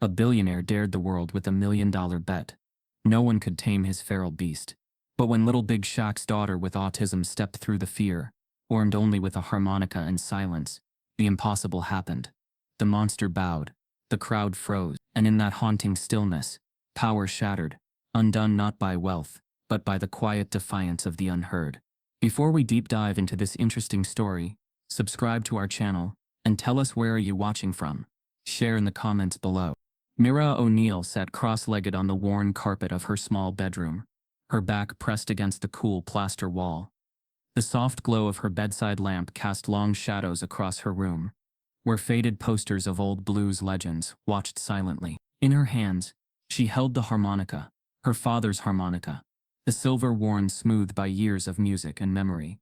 A billionaire dared the world with $1 million bet. No one could tame his feral beast. But when little Big Shaq's daughter with autism stepped through the fear, armed only with a harmonica and silence, the impossible happened. The monster bowed, the crowd froze, and in that haunting stillness, power shattered, undone not by wealth, but by the quiet defiance of the unheard. Before we deep dive into this interesting story, subscribe to our channel, and tell us where are you watching from. Share in the comments below. Mira O'Neill sat cross-legged on the worn carpet of her small bedroom, her back pressed against the cool plaster wall. The soft glow of her bedside lamp cast long shadows across her room, where faded posters of old blues legends watched silently. In her hands, she held the harmonica, her father's harmonica, the silver worn smooth by years of music and memory.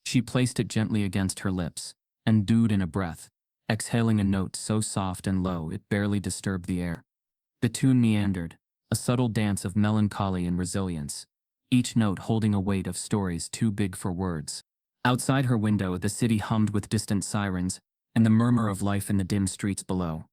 She placed it gently against her lips, and dewed in a breath, exhaling a note so soft and low it barely disturbed the air. The tune meandered, a subtle dance of melancholy and resilience, each note holding a weight of stories too big for words. Outside her window, the city hummed with distant sirens and the murmur of life in the dim streets below.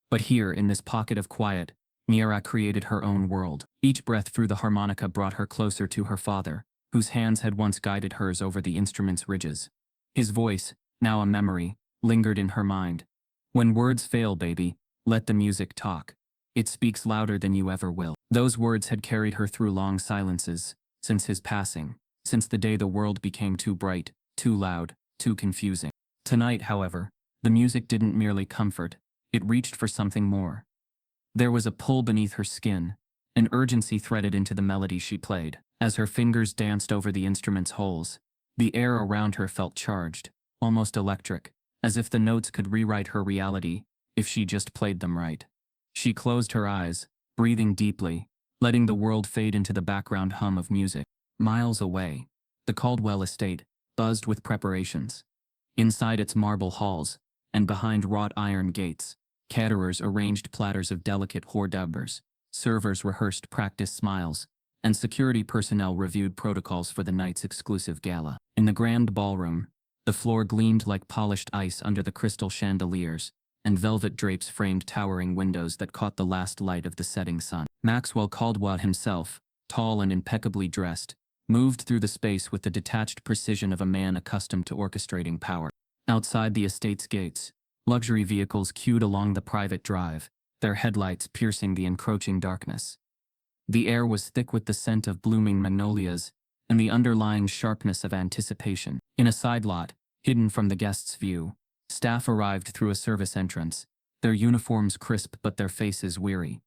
But here, in this pocket of quiet, Mira created her own world. Each breath through the harmonica brought her closer to her father, whose hands had once guided hers over the instrument's ridges. His voice, now a memory, lingered in her mind. "When words fail, baby, let the music talk. It speaks louder than you ever will." Those words had carried her through long silences, since his passing, since the day the world became too bright, too loud, too confusing. Tonight, however, the music didn't merely comfort, it reached for something more. There was a pull beneath her skin, an urgency threaded into the melody she played. As her fingers danced over the instrument's holes, the air around her felt charged, almost electric, as if the notes could rewrite her reality if she just played them right. She closed her eyes, breathing deeply, letting the world fade into the background hum of music. Miles away, the Caldwell estate buzzed with preparations. Inside its marble halls, and behind wrought iron gates, caterers arranged platters of delicate hors d'oeuvres, servers rehearsed practiced smiles, and security personnel reviewed protocols for the night's exclusive gala. In the grand ballroom, the floor gleamed like polished ice under the crystal chandeliers, and velvet drapes framed towering windows that caught the last light of the setting sun. Maxwell Caldwell himself, tall and impeccably dressed, moved through the space with the detached precision of a man accustomed to orchestrating power. Outside the estate's gates, luxury vehicles queued along the private drive, their headlights piercing the encroaching darkness. The air was thick with the scent of blooming magnolias and the underlying sharpness of anticipation. In a side lot, hidden from the guests' view, staff arrived through a service entrance, their uniforms crisp but their faces weary.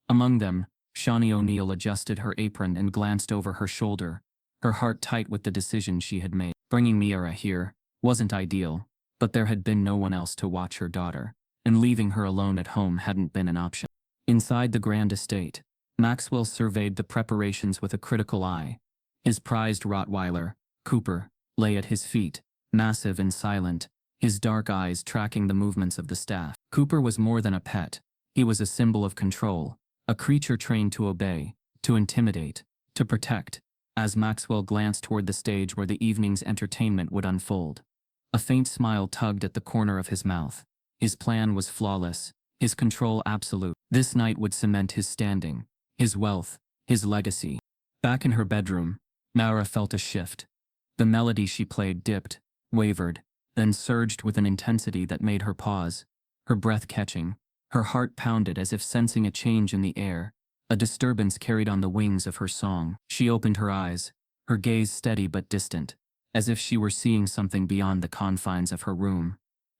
Among them, Shawnee O'Neill adjusted her apron and glanced over her shoulder, her heart tight with the decision she had made. Bringing Mira here wasn't ideal, but there had been no one else to watch her daughter, and leaving her alone at home hadn't been an option. Inside the grand estate, Maxwell surveyed the preparations with a critical eye. His prized Rottweiler, Cooper, lay at his feet, massive and silent, his dark eyes tracking the movements of the staff. Cooper was more than a pet. He was a symbol of control, a creature trained to obey, to intimidate, to protect. As Maxwell glanced toward the stage where the evening's entertainment would unfold, a faint smile tugged at the corner of his mouth. His plan was flawless, his control absolute. This night would cement his standing, his wealth, his legacy. Back in her bedroom, Mara felt a shift. The melody she played dipped, wavered, then surged with an intensity that made her pause, her breath catching. Her heart pounded as if sensing a change in the air, a disturbance carried on the wings of her song. She opened her eyes, her gaze steady but distant, as if she were seeing something beyond the confines of her room.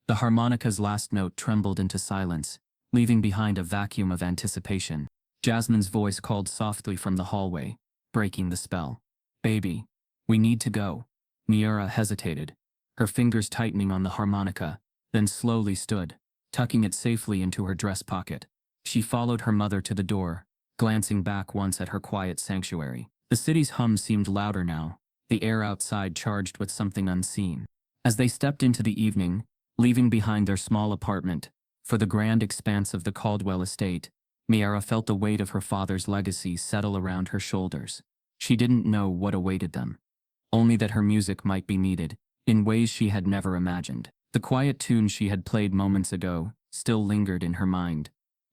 The harmonica's last note trembled into silence, leaving behind a vacuum of anticipation. Jasmine's voice called softly from the hallway, breaking the spell. "Baby, we need to go." Mira hesitated, her fingers tightening on the harmonica, then slowly stood, tucking it safely into her dress pocket. She followed her mother to the door, glancing back once at her quiet sanctuary. The city's hum seemed louder now, the air outside charged with something unseen. As they stepped into the evening, leaving behind their small apartment, for the grand expanse of the Caldwell estate, Mira felt the weight of her father's legacy settle around her shoulders. She didn't know what awaited them, only that her music might be needed, in ways she had never imagined. The quiet tune she had played moments ago still lingered in her mind,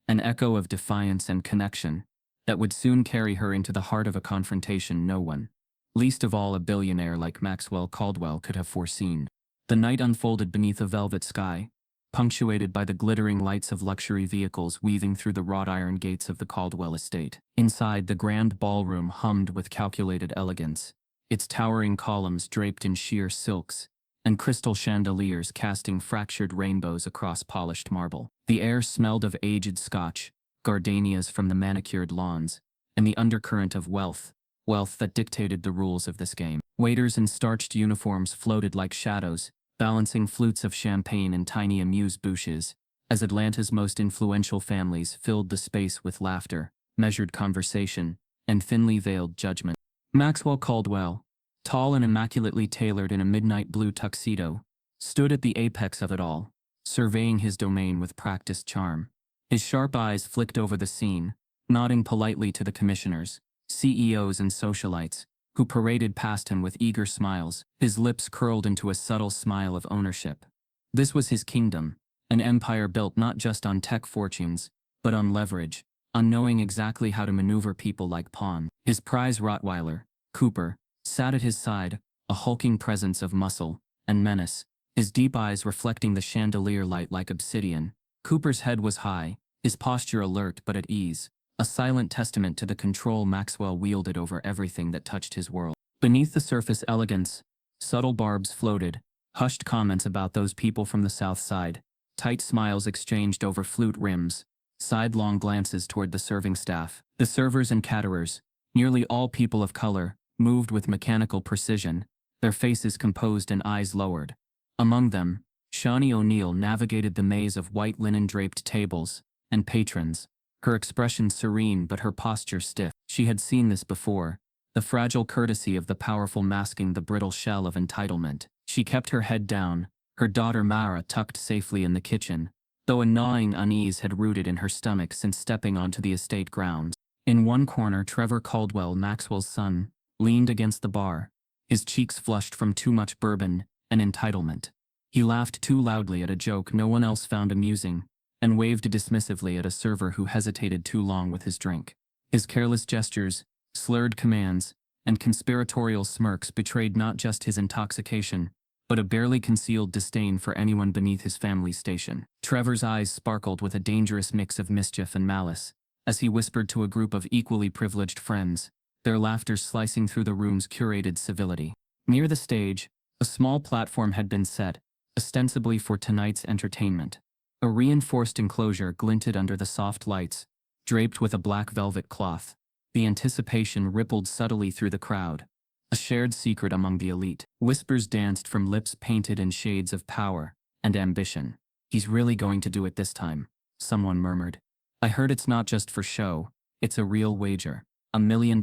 an echo of defiance and connection, that would soon carry her into the heart of a confrontation no one, least of all a billionaire like Maxwell Caldwell, could have foreseen. The night unfolded beneath a velvet sky, punctuated by the glittering lights of luxury vehicles weaving through the wrought iron gates of the Caldwell estate. Inside, the grand ballroom hummed with calculated elegance, its towering columns draped in sheer silks, and crystal chandeliers casting fractured rainbows across polished marble. The air smelled of aged scotch, gardenias from the manicured lawns, and the undercurrent of wealth that dictated the rules of this game. Waiters in starched uniforms floated like shadows, balancing flutes of champagne and tiny amuse-bouches, as Atlanta's most influential families filled the space with laughter, measured conversation, and thinly veiled judgment. Maxwell Caldwell, tall and immaculately tailored in a midnight blue tuxedo, stood at the apex of it all, surveying his domain with practiced charm. His sharp eyes flicked over the scene, nodding politely to the commissioners, CEOs and socialites, who paraded past him with eager smiles. His lips curled into a subtle smile of ownership. This was his kingdom, an empire built not just on tech fortunes, but on leverage, on knowing exactly how to maneuver people like pawns. His prize Rottweiler, Cooper, sat at his side, a hulking presence of muscle and menace, his deep eyes reflecting the chandelier light like obsidian. Cooper's head was high, his posture alert but at ease, a silent testament to the control Maxwell wielded over everything that touched his world. Beneath the surface elegance, subtle barbs floated, hushed comments about those people from the South Side, tight smiles exchanged over flute rims, sidelong glances toward the serving staff. The servers and caterers, nearly all people of color, moved with mechanical precision, their faces composed and eyes lowered. Among them, Shawnee O'Neill navigated the maze of white linen-draped tables and patrons, her expression serene but her posture stiff. She had seen this before, the fragile courtesy of the powerful masking the brittle shell of entitlement. She kept her head down, her daughter Mara tucked safely in the kitchen, though a gnawing unease had rooted in her stomach since stepping onto the estate grounds. In one corner, Trevor Caldwell, Maxwell's son, leaned against the bar, his cheeks flushed from too much bourbon and entitlement. He laughed too loudly at a joke no one else found amusing, and waved dismissively at a server who hesitated too long with his drink. His careless gestures, slurred commands, and conspiratorial smirks betrayed not just his intoxication, but a barely concealed disdain for anyone beneath his family's station. Trevor's eyes sparkled with a dangerous mix of mischief and malice, as he whispered to a group of equally privileged friends, their laughter slicing through the room's curated civility. Near the stage, a small platform had been set, ostensibly for tonight's entertainment. A reinforced enclosure glinted under the soft lights, draped with a black velvet cloth. The anticipation rippled subtly through the crowd, a shared secret among the elite. Whispers danced from lips painted in shades of power and ambition. "He's really going to do it this time," someone murmured. "I heard it's not just for show, it's a real wager. $1 million.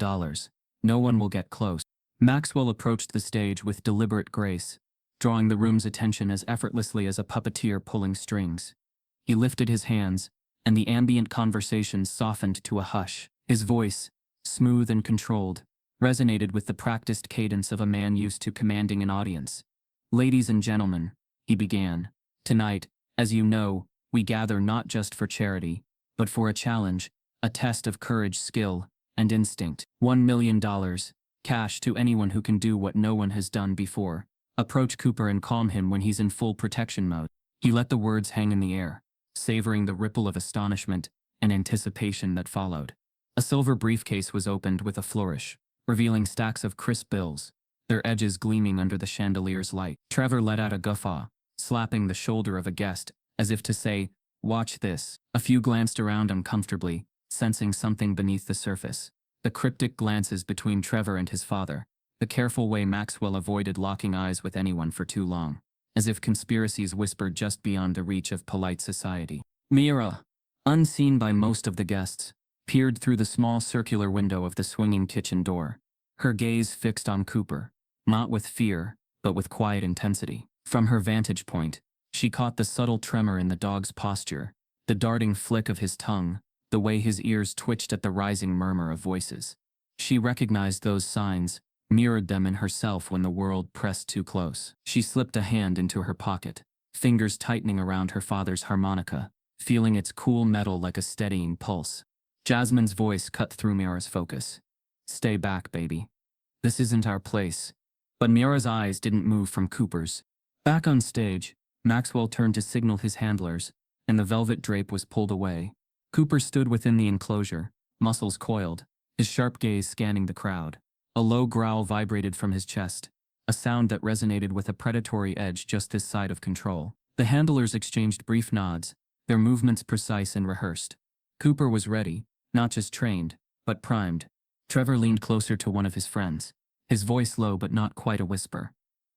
No one will get close." Maxwell approached the stage with deliberate grace, drawing the room's attention as effortlessly as a puppeteer pulling strings. He lifted his hands, and the ambient conversation softened to a hush. His voice, smooth and controlled, resonated with the practiced cadence of a man used to commanding an audience. "Ladies and gentlemen," he began, "tonight, as you know, we gather not just for charity, but for a challenge, a test of courage, skill, and instinct. $1 million, cash to anyone who can do what no one has done before. Approach Cooper and calm him when he's in full protection mode." He let the words hang in the air, savoring the ripple of astonishment and anticipation that followed. A silver briefcase was opened with a flourish, revealing stacks of crisp bills, their edges gleaming under the chandelier's light. Trevor let out a guffaw, slapping the shoulder of a guest, as if to say, "Watch this." A few glanced around uncomfortably, sensing something beneath the surface. The cryptic glances between Trevor and his father, the careful way Maxwell avoided locking eyes with anyone for too long, as if conspiracies whispered just beyond the reach of polite society. Mira, unseen by most of the guests, peered through the small circular window of the swinging kitchen door, her gaze fixed on Cooper, not with fear, but with quiet intensity. From her vantage point, she caught the subtle tremor in the dog's posture, the darting flick of his tongue, the way his ears twitched at the rising murmur of voices. She recognized those signs, mirrored them in herself when the world pressed too close. She slipped a hand into her pocket, fingers tightening around her father's harmonica, feeling its cool metal like a steadying pulse. Jasmine's voice cut through Miara's focus. "Stay back, baby. This isn't our place." But Miara's eyes didn't move from Cooper's. Back on stage, Maxwell turned to signal his handlers, and the velvet drape was pulled away. Cooper stood within the enclosure, muscles coiled, his sharp gaze scanning the crowd. A low growl vibrated from his chest, a sound that resonated with a predatory edge just this side of control. The handlers exchanged brief nods, their movements precise and rehearsed. Cooper was ready, not just trained, but primed. Trevor leaned closer to one of his friends, his voice low but not quite a whisper.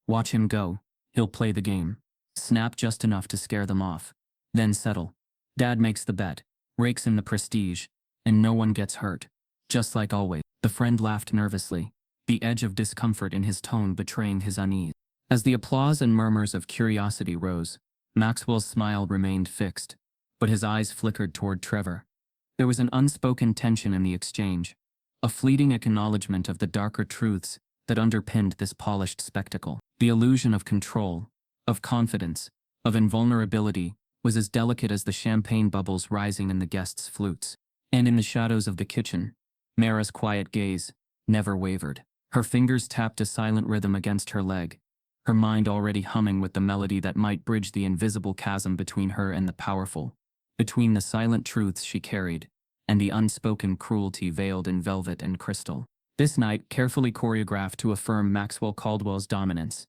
"Watch him go. He'll play the game. Snap just enough to scare them off. Then settle. Dad makes the bet, rakes in the prestige, and no one gets hurt. Just like always." The friend laughed nervously, the edge of discomfort in his tone betraying his unease. As the applause and murmurs of curiosity rose, Maxwell's smile remained fixed, but his eyes flickered toward Trevor. There was an unspoken tension in the exchange, a fleeting acknowledgement of the darker truths that underpinned this polished spectacle. The illusion of control, of confidence, of invulnerability was as delicate as the champagne bubbles rising in the guests' flutes. And in the shadows of the kitchen, Mara's quiet gaze never wavered. Her fingers tapped a silent rhythm against her leg, her mind already humming with the melody that might bridge the invisible chasm between her and the powerful, between the silent truths she carried and the unspoken cruelty veiled in velvet and crystal. This night, carefully choreographed to affirm Maxwell Caldwell's dominance,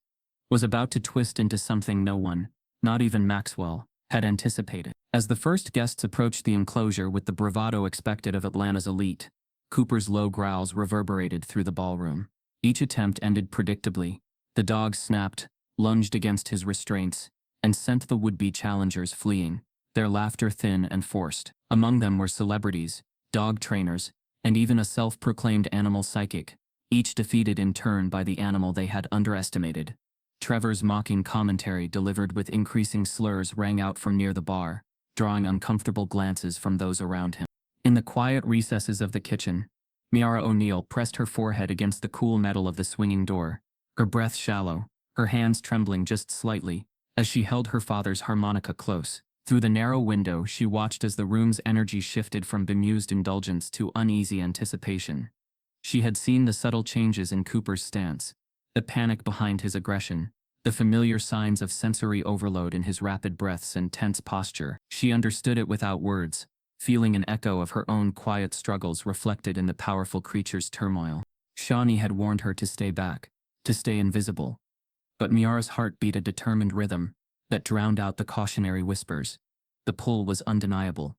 was about to twist into something no one, not even Maxwell, had anticipated. As the first guests approached the enclosure with the bravado expected of Atlanta's elite, Cooper's low growls reverberated through the ballroom. Each attempt ended predictably. The dog snapped, lunged against his restraints, and sent the would-be challengers fleeing, their laughter thin and forced. Among them were celebrities, dog trainers, and even a self-proclaimed animal psychic, each defeated in turn by the animal they had underestimated. Trevor's mocking commentary delivered with increasing slurs rang out from near the bar, drawing uncomfortable glances from those around him. In the quiet recesses of the kitchen, Miara O'Neill pressed her forehead against the cool metal of the swinging door, her breath shallow, her hands trembling just slightly, as she held her father's harmonica close. Through the narrow window, she watched as the room's energy shifted from bemused indulgence to uneasy anticipation. She had seen the subtle changes in Cooper's stance, the panic behind his aggression, the familiar signs of sensory overload in his rapid breaths and tense posture. She understood it without words, feeling an echo of her own quiet struggles reflected in the powerful creature's turmoil. Shawnee had warned her to stay back, to stay invisible. But Miara's heart beat a determined rhythm that drowned out the cautionary whispers. The pull was undeniable,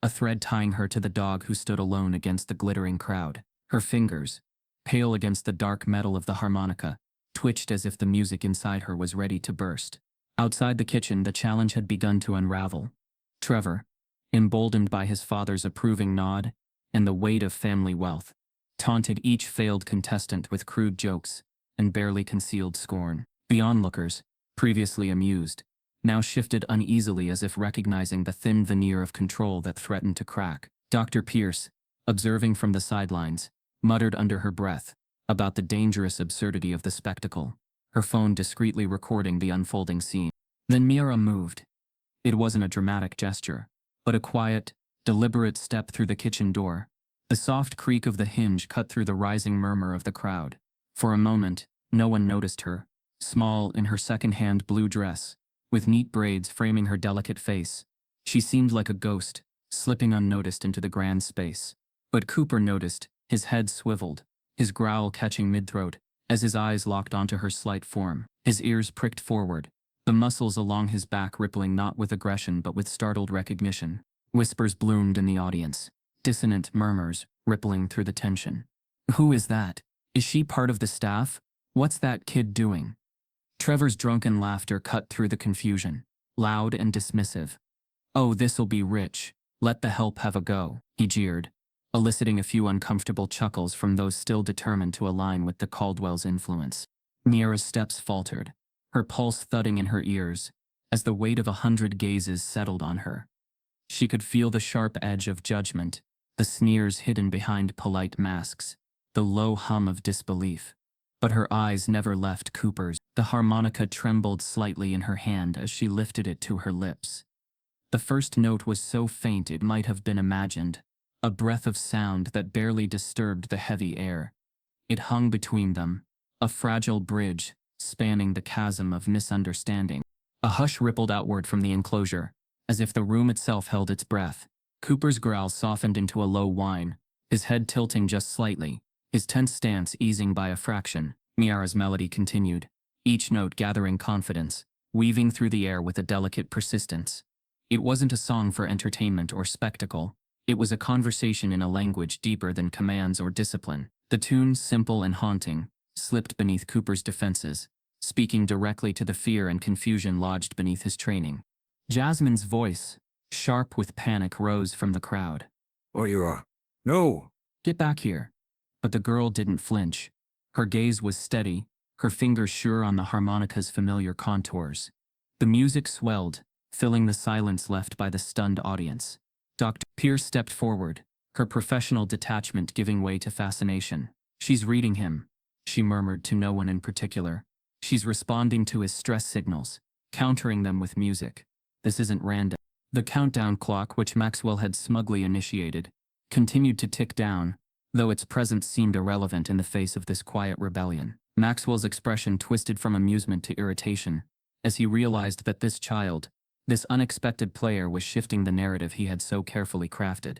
a thread tying her to the dog who stood alone against the glittering crowd. Her fingers, pale against the dark metal of the harmonica, twitched as if the music inside her was ready to burst. Outside the kitchen, the challenge had begun to unravel. Trevor, emboldened by his father's approving nod and the weight of family wealth, taunted each failed contestant with crude jokes and barely concealed scorn. The onlookers, previously amused, now shifted uneasily as if recognizing the thin veneer of control that threatened to crack. Dr. Pierce, observing from the sidelines, muttered under her breath about the dangerous absurdity of the spectacle, her phone discreetly recording the unfolding scene. Then Miara moved. It wasn't a dramatic gesture, but a quiet, deliberate step through the kitchen door. The soft creak of the hinge cut through the rising murmur of the crowd. For a moment, no one noticed her, small in her second-hand blue dress, with neat braids framing her delicate face. She seemed like a ghost, slipping unnoticed into the grand space. But Cooper noticed, his head swiveled, his growl catching mid-throat, as his eyes locked onto her slight form. His ears pricked forward, the muscles along his back rippling not with aggression but with startled recognition. Whispers bloomed in the audience, dissonant murmurs rippling through the tension. "Who is that? Is she part of the staff? What's that kid doing?" Trevor's drunken laughter cut through the confusion, loud and dismissive. "Oh, this'll be rich. Let the help have a go," he jeered, eliciting a few uncomfortable chuckles from those still determined to align with the Caldwell's influence. Miara's steps faltered, her pulse thudding in her ears, as the weight of 100 gazes settled on her. She could feel the sharp edge of judgment, the sneers hidden behind polite masks, the low hum of disbelief. But her eyes never left Cooper's. The harmonica trembled slightly in her hand as she lifted it to her lips. The first note was so faint it might have been imagined, a breath of sound that barely disturbed the heavy air. It hung between them, a fragile bridge, spanning the chasm of misunderstanding. A hush rippled outward from the enclosure, as if the room itself held its breath. Cooper's growl softened into a low whine, his head tilting just slightly, his tense stance easing by a fraction. Miara's melody continued, each note gathering confidence, weaving through the air with a delicate persistence. It wasn't a song for entertainment or spectacle. It was a conversation in a language deeper than commands or discipline. The tune, simple and haunting, slipped beneath Cooper's defenses, speaking directly to the fear and confusion lodged beneath his training. Jasmine's voice, sharp with panic, rose from the crowd. "Oh, you are. No!" "Get back here." But the girl didn't flinch. Her gaze was steady, her fingers sure on the harmonica's familiar contours. The music swelled, filling the silence left by the stunned audience. Dr. Pierce stepped forward, her professional detachment giving way to fascination. "She's reading him," she murmured to no one in particular. "She's responding to his stress signals, countering them with music. This isn't random." The countdown clock, which Maxwell had smugly initiated, continued to tick down, though its presence seemed irrelevant in the face of this quiet rebellion. Maxwell's expression twisted from amusement to irritation, as he realized that this child, this unexpected player, was shifting the narrative he had so carefully crafted.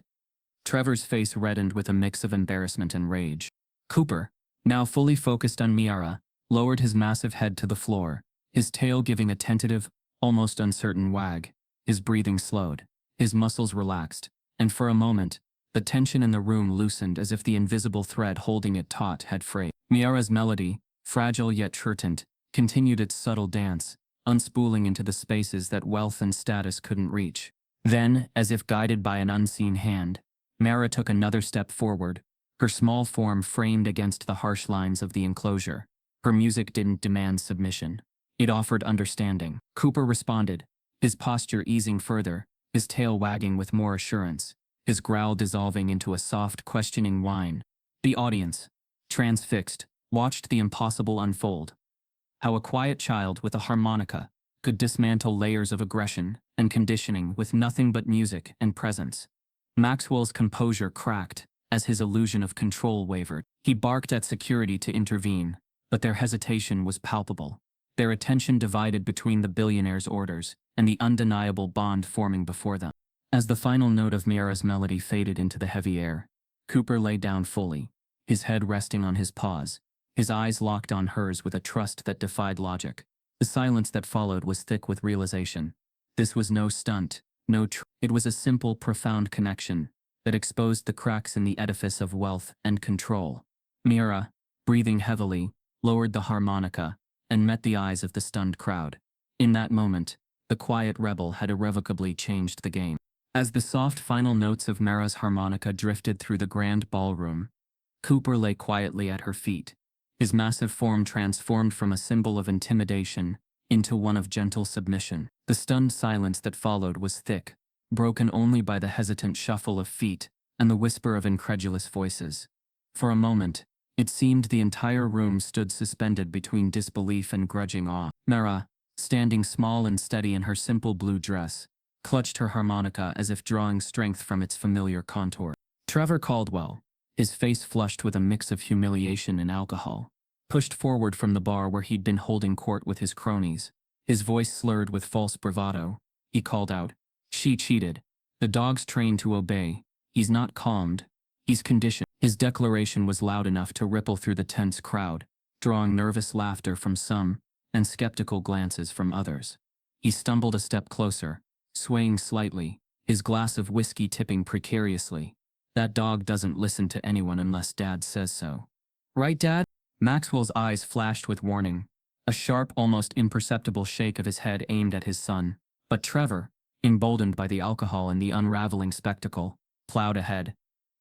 Trevor's face reddened with a mix of embarrassment and rage. Cooper, now fully focused on Miara, lowered his massive head to the floor, his tail giving a tentative, almost uncertain wag. His breathing slowed, his muscles relaxed, and for a moment, the tension in the room loosened as if the invisible thread holding it taut had frayed. Miara's melody, fragile yet triumphant, continued its subtle dance, unspooling into the spaces that wealth and status couldn't reach. Then, as if guided by an unseen hand, Mara took another step forward, her small form framed against the harsh lines of the enclosure. Her music didn't demand submission. It offered understanding. Cooper responded, his posture easing further, his tail wagging with more assurance, his growl dissolving into a soft, questioning whine. The audience, transfixed, watched the impossible unfold. How a quiet child with a harmonica could dismantle layers of aggression and conditioning with nothing but music and presence. Maxwell's composure cracked as his illusion of control wavered. He barked at security to intervene, but their hesitation was palpable. Their attention divided between the billionaire's orders and the undeniable bond forming before them. As the final note of Miara's melody faded into the heavy air, Cooper lay down fully, his head resting on his paws, his eyes locked on hers with a trust that defied logic. The silence that followed was thick with realization. This was no stunt, it was a simple, profound connection that exposed the cracks in the edifice of wealth and control. Miara, breathing heavily, lowered the harmonica and met the eyes of the stunned crowd. In that moment, the quiet rebel had irrevocably changed the game. As the soft final notes of Mara's harmonica drifted through the grand ballroom, Cooper lay quietly at her feet, his massive form transformed from a symbol of intimidation into one of gentle submission. The stunned silence that followed was thick, broken only by the hesitant shuffle of feet and the whisper of incredulous voices. For a moment, it seemed the entire room stood suspended between disbelief and grudging awe. Mara, standing small and steady in her simple blue dress, clutched her harmonica as if drawing strength from its familiar contour. Trevor Caldwell, his face flushed with a mix of humiliation and alcohol, pushed forward from the bar where he'd been holding court with his cronies. His voice slurred with false bravado. He called out, "She cheated. The dog's trained to obey. He's not calmed. He's conditioned." His declaration was loud enough to ripple through the tense crowd, drawing nervous laughter from some and skeptical glances from others. He stumbled a step closer, swaying slightly, his glass of whiskey tipping precariously. "That dog doesn't listen to anyone unless Dad says so. Right, Dad?" Maxwell's eyes flashed with warning, a sharp, almost imperceptible shake of his head aimed at his son. But Trevor, emboldened by the alcohol and the unraveling spectacle, plowed ahead.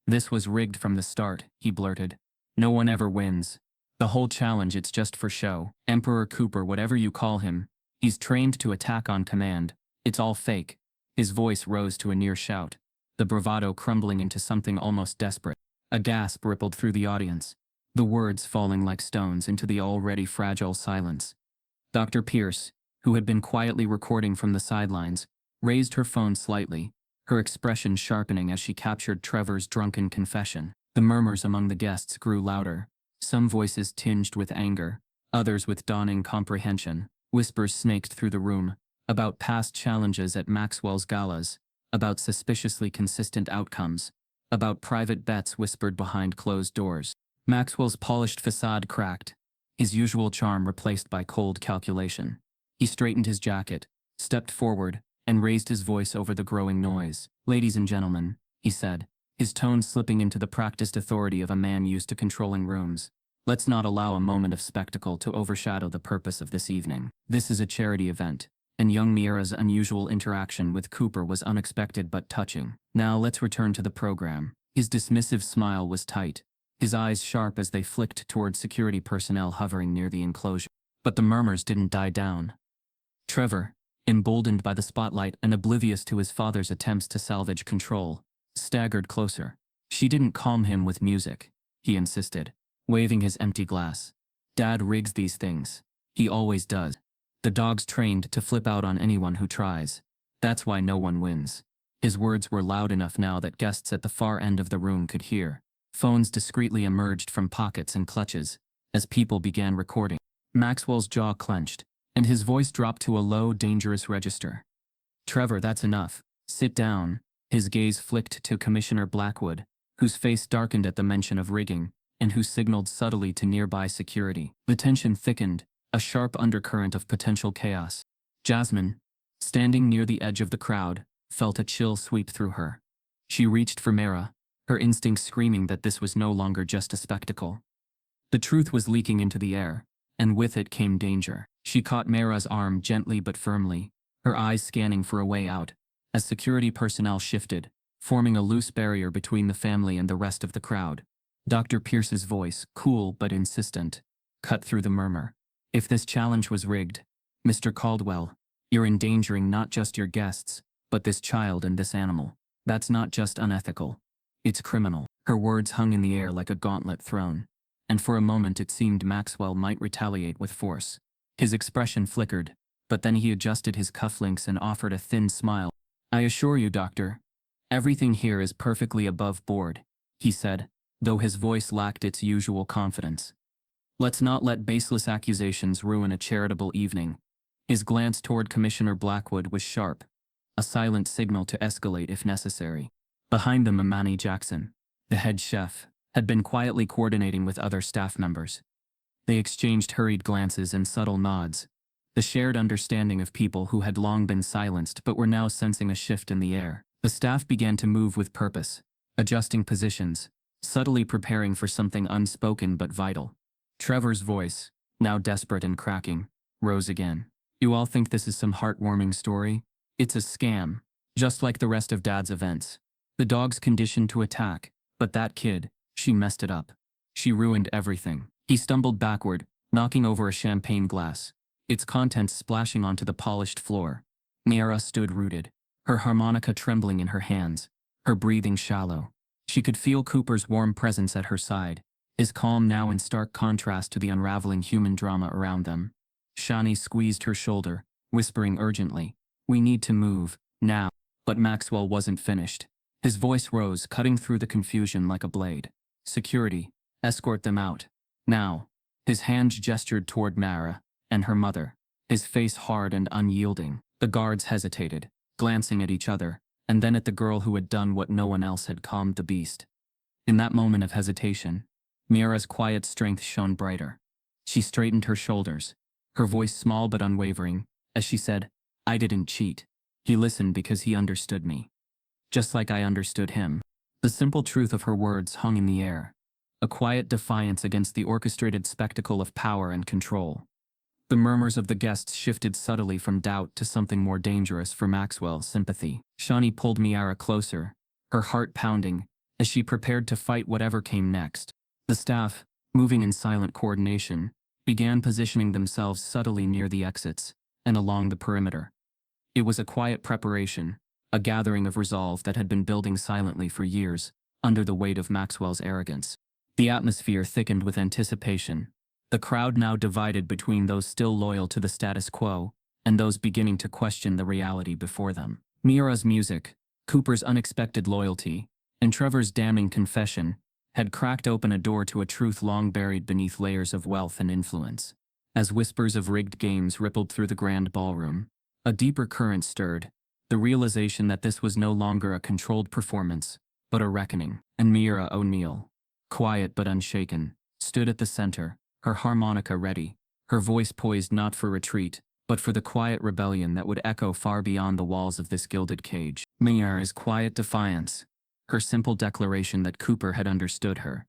"This was rigged from the start," he blurted. "No one ever wins. The whole challenge, it's just for show. Emperor Cooper, whatever you call him, he's trained to attack on command. It's all fake." His voice rose to a near shout, the bravado crumbling into something almost desperate. A gasp rippled through the audience, the words falling like stones into the already fragile silence. Dr. Pierce, who had been quietly recording from the sidelines, raised her phone slightly, her expression sharpening as she captured Trevor's drunken confession. The murmurs among the guests grew louder, some voices tinged with anger, others with dawning comprehension. Whispers snaked through the room, about past challenges at Maxwell's galas, about suspiciously consistent outcomes, about private bets whispered behind closed doors. Maxwell's polished facade cracked, his usual charm replaced by cold calculation. He straightened his jacket, stepped forward, and raised his voice over the growing noise. "Ladies and gentlemen," he said, his tone slipping into the practiced authority of a man used to controlling rooms. "Let's not allow a moment of spectacle to overshadow the purpose of this evening. This is a charity event, and young Miera's unusual interaction with Cooper was unexpected but touching. Now let's return to the program." His dismissive smile was tight, his eyes sharp as they flicked toward security personnel hovering near the enclosure. But the murmurs didn't die down. Trevor, emboldened by the spotlight and oblivious to his father's attempts to salvage control, staggered closer. "She didn't calm him with music," he insisted, waving his empty glass. "Dad rigs these things. He always does. The dog's trained to flip out on anyone who tries. That's why no one wins." His words were loud enough now that guests at the far end of the room could hear. Phones discreetly emerged from pockets and clutches as people began recording. Maxwell's jaw clenched, and his voice dropped to a low, dangerous register. "Trevor, that's enough. Sit down." His gaze flicked to Commissioner Blackwood, whose face darkened at the mention of rigging, and who signaled subtly to nearby security. The tension thickened, a sharp undercurrent of potential chaos. Jasmine, standing near the edge of the crowd, felt a chill sweep through her. She reached for Mara, her instincts screaming that this was no longer just a spectacle. The truth was leaking into the air, and with it came danger. She caught Mara's arm gently but firmly, her eyes scanning for a way out, as security personnel shifted, forming a loose barrier between the family and the rest of the crowd. Dr. Pierce's voice, cool but insistent, cut through the murmur. "If this challenge was rigged, Mr. Caldwell, you're endangering not just your guests, but this child and this animal. That's not just unethical. It's criminal." Her words hung in the air like a gauntlet thrown, and for a moment it seemed Maxwell might retaliate with force. His expression flickered, but then he adjusted his cufflinks and offered a thin smile. "I assure you, Doctor, everything here is perfectly above board," he said, though his voice lacked its usual confidence. "Let's not let baseless accusations ruin a charitable evening." His glance toward Commissioner Blackwood was sharp, a silent signal to escalate if necessary. Behind them, Imani Jackson, the head chef, had been quietly coordinating with other staff members. They exchanged hurried glances and subtle nods, the shared understanding of people who had long been silenced but were now sensing a shift in the air. The staff began to move with purpose, adjusting positions, subtly preparing for something unspoken but vital. Trevor's voice, now desperate and cracking, rose again. "You all think this is some heartwarming story? It's a scam, just like the rest of Dad's events. The dog's conditioned to attack, but that kid, she messed it up. She ruined everything." He stumbled backward, knocking over a champagne glass, its contents splashing onto the polished floor. Miera stood rooted, her harmonica trembling in her hands, her breathing shallow. She could feel Cooper's warm presence at her side, his calm now in stark contrast to the unraveling human drama around them. Shani squeezed her shoulder, whispering urgently, "We need to move, now." But Maxwell wasn't finished. His voice rose, cutting through the confusion like a blade. "Security, escort them out. Now." His hand gestured toward Mara and her mother, his face hard and unyielding. The guards hesitated, glancing at each other, and then at the girl who had done what no one else had calmed the beast. In that moment of hesitation, Mira's quiet strength shone brighter. She straightened her shoulders, her voice small but unwavering, as she said, "I didn't cheat. He listened because he understood me. Just like I understood him." The simple truth of her words hung in the air, a quiet defiance against the orchestrated spectacle of power and control. The murmurs of the guests shifted subtly from doubt to something more dangerous for Maxwell's sympathy. Shani pulled Miara closer, her heart pounding, as she prepared to fight whatever came next. The staff, moving in silent coordination, began positioning themselves subtly near the exits and along the perimeter. It was a quiet preparation, a gathering of resolve that had been building silently for years, under the weight of Maxwell's arrogance. The atmosphere thickened with anticipation, the crowd now divided between those still loyal to the status quo and those beginning to question the reality before them. Miura's music, Cooper's unexpected loyalty, and Trevor's damning confession had cracked open a door to a truth long buried beneath layers of wealth and influence. As whispers of rigged games rippled through the grand ballroom, a deeper current stirred, the realization that this was no longer a controlled performance, but a reckoning. And Miura O'Neill, quiet but unshaken, stood at the center, her harmonica ready, her voice poised not for retreat, but for the quiet rebellion that would echo far beyond the walls of this gilded cage. Miura's quiet defiance, her simple declaration that Cooper had understood her,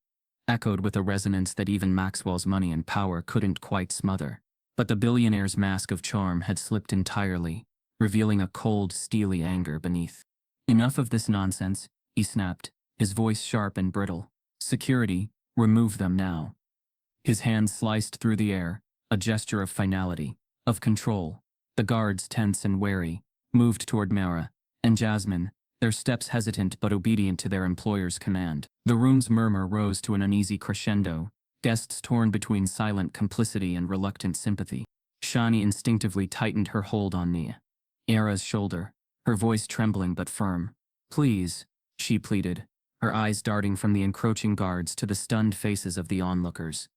echoed with a resonance that even Maxwell's money and power couldn't quite smother. But the billionaire's mask of charm had slipped entirely, revealing a cold, steely anger beneath. Enough of this nonsense, he snapped, his voice sharp and brittle. Security, remove them now. His hand sliced through the air, a gesture of finality, of control. The guards, tense and wary, moved toward Miura and Jasmine, their steps hesitant but obedient to their employer's command. The room's murmur rose to an uneasy crescendo, guests torn between silent complicity and reluctant sympathy. Shani instinctively tightened her hold on Miura's shoulder, her voice trembling but firm. "Please," she pleaded, her eyes darting from the encroaching guards to the stunned faces of the onlookers.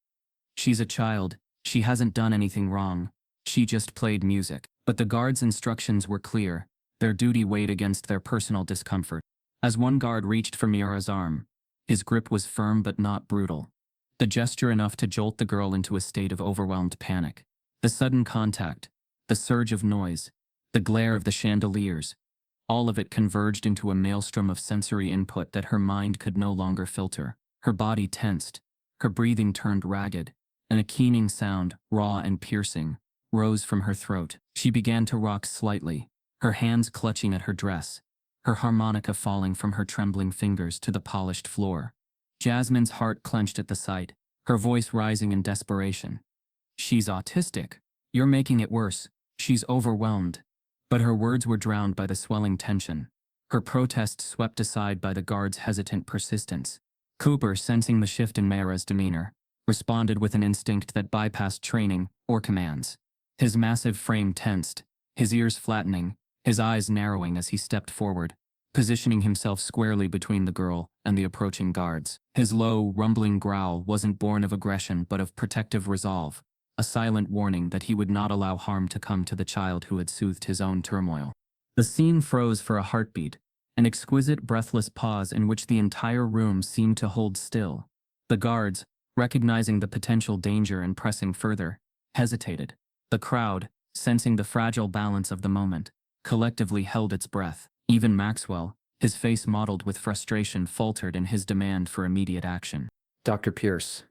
"She's a child, she hasn't done anything wrong, she just played music." But the guards' instructions were clear, their duty weighed against their personal discomfort. As one guard reached for Miura's arm, his grip was firm but not brutal. The gesture enough to jolt the girl into a state of overwhelmed panic. The sudden contact, the surge of noise, the glare of the chandeliers, all of it converged into a maelstrom of sensory input that her mind could no longer filter. Her body tensed, her breathing turned ragged, and a keening sound, raw and piercing, rose from her throat. She began to rock slightly, her hands clutching at her dress, her harmonica falling from her trembling fingers to the polished floor. Jasmine's heart clenched at the sight, her voice rising in desperation. "She's autistic. You're making it worse. She's overwhelmed." But her words were drowned by the swelling tension, her protest swept aside by the guard's hesitant persistence. Cooper, sensing the shift in Miura's demeanor, responded with an instinct that bypassed training or commands. His massive frame tensed, his ears flattening, his eyes narrowing as he stepped forward, positioning himself squarely between the girl and the approaching guards. His low, rumbling growl wasn't born of aggression but of protective resolve, a silent warning that he would not allow harm to come to the child who had soothed his own turmoil. The scene froze for a heartbeat, an exquisite breathless pause in which the entire room seemed to hold still. The guards, recognizing the potential danger and pressing further, hesitated. The crowd, sensing the fragile balance of the moment, collectively held its breath. Even Maxwell, his face mottled with frustration, faltered in his demand for immediate action. Dr. Pierce,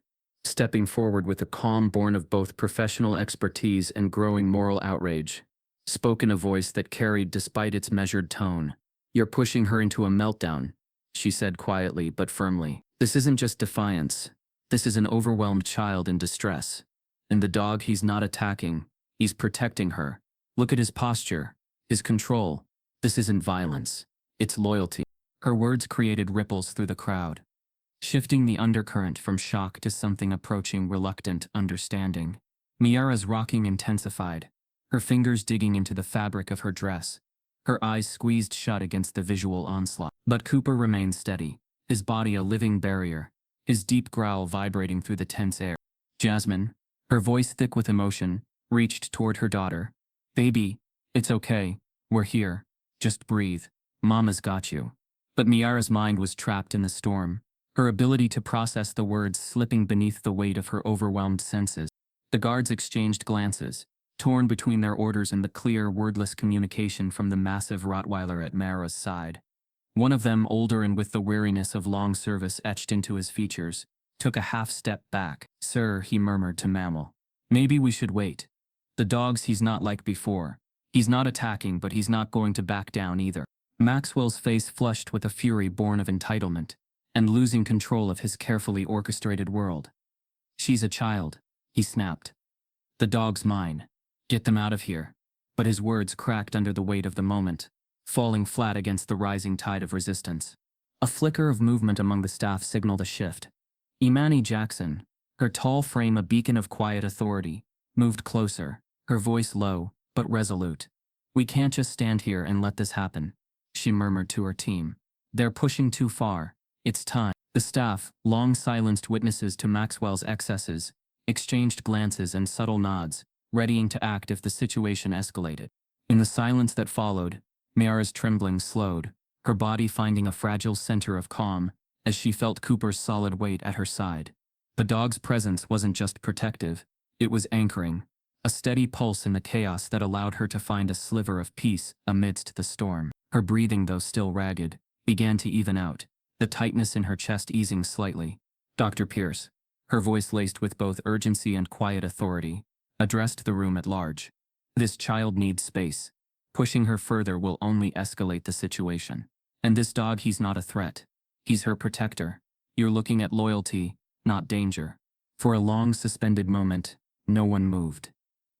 stepping forward with a calm born of both professional expertise and growing moral outrage, spoke in a voice that carried despite its measured tone. "You're pushing her into a meltdown," she said quietly but firmly. "This isn't just defiance. This is an overwhelmed child in distress. And the dog he's not attacking, he's protecting her. Look at his posture, his control. This isn't violence, it's loyalty." Her words created ripples through the crowd, shifting the undercurrent from shock to something approaching reluctant understanding. Miura's rocking intensified, her fingers digging into the fabric of her dress, her eyes squeezed shut against the visual onslaught. But Cooper remained steady, his body a living barrier, his deep growl vibrating through the tense air. Jasmine, her voice thick with emotion, reached toward her daughter. "Baby, it's okay, we're here, just breathe, Mama's got you." But Miura's mind was trapped in the storm, her ability to process the words slipping beneath the weight of her overwhelmed senses. The guards exchanged glances, torn between their orders and the clear, wordless communication from the massive Rottweiler at Miura's side. One of them, older and with the weariness of long service etched into his features, took a half step back. "Sir," he murmured to Mammal, "maybe we should wait. The dog's he's not like before. He's not attacking, but he's not going to back down either." Maxwell's face flushed with a fury born of entitlement, and losing control of his carefully orchestrated world. "She's a child," he snapped. "The dog's mine. Get them out of here." But his words cracked under the weight of the moment, falling flat against the rising tide of resistance. A flicker of movement among the staff signaled a shift. Imani Jackson, her tall frame a beacon of quiet authority, moved closer, her voice low, but resolute. "We can't just stand here and let this happen. she murmured to her team. They're pushing too far. It's time. The staff, long silenced witnesses to Maxwell's excesses, exchanged glances and subtle nods, readying to act if the situation escalated. In the silence that followed, Miara's trembling slowed, her body finding a fragile center of calm as she felt Cooper's solid weight at her side. The dog's presence wasn't just protective, it was anchoring, a steady pulse in the chaos that allowed her to find a sliver of peace amidst the storm. Her breathing, though still ragged, began to even out, the tightness in her chest easing slightly. Dr. Pierce, her voice laced with both urgency and quiet authority, addressed the room at large. This child needs space. Pushing her further will only escalate the situation. And this dog, he's not a threat. He's her protector. You're looking at loyalty, not danger. For a long suspended moment, no one moved.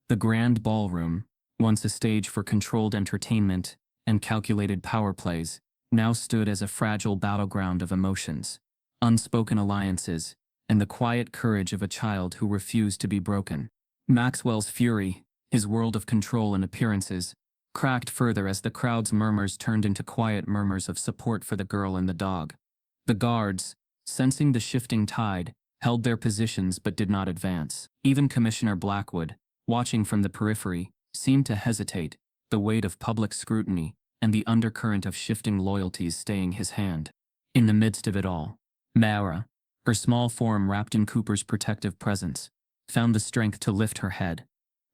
The grand ballroom, once a stage for controlled entertainment and calculated power plays, now stood as a fragile battleground of emotions, unspoken alliances, and the quiet courage of a child who refused to be broken. Maxwell's fury, his world of control and appearances, cracked further as the crowd's murmurs turned into quiet murmurs of support for the girl and the dog. The guards, sensing the shifting tide, held their positions but did not advance. Even Commissioner Blackwood, watching from the periphery, seemed to hesitate, the weight of public scrutiny and the undercurrent of shifting loyalties staying his hand. In the midst of it all, Mara, her small form wrapped in Cooper's protective presence, found the strength to lift her head.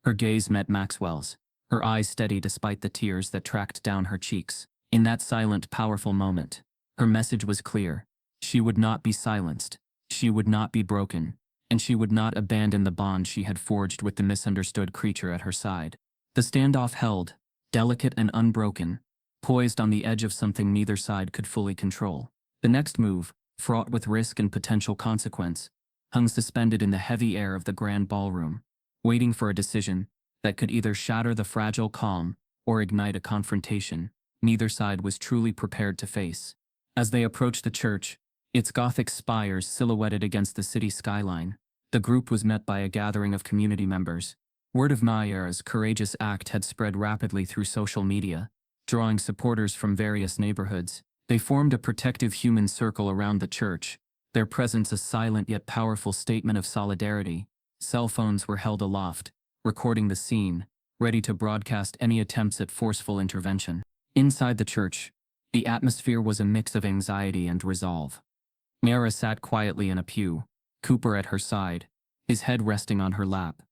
Her gaze met Maxwell's, her eyes steady despite the tears that tracked down her cheeks. In that silent, powerful moment, her message was clear. She would not be silenced, she would not be broken, and she would not abandon the bond she had forged with the misunderstood creature at her side. The standoff held, delicate and unbroken, poised on the edge of something neither side could fully control. The next move, fraught with risk and potential consequence, hung suspended in the heavy air of the grand ballroom, waiting for a decision that could either shatter the fragile calm or ignite a confrontation neither side was truly prepared to face. As they approached the church, its Gothic spires silhouetted against the city skyline, the group was met by a gathering of community members. Word of Miara's courageous act had spread rapidly through social media, drawing supporters from various neighborhoods. They formed a protective human circle around the church, their presence a silent yet powerful statement of solidarity. Cell phones were held aloft, recording the scene, ready to broadcast any attempts at forceful intervention. Inside the church, the atmosphere was a mix of anxiety and resolve. Miara sat quietly in a pew, Cooper at her side, his head resting on her lap.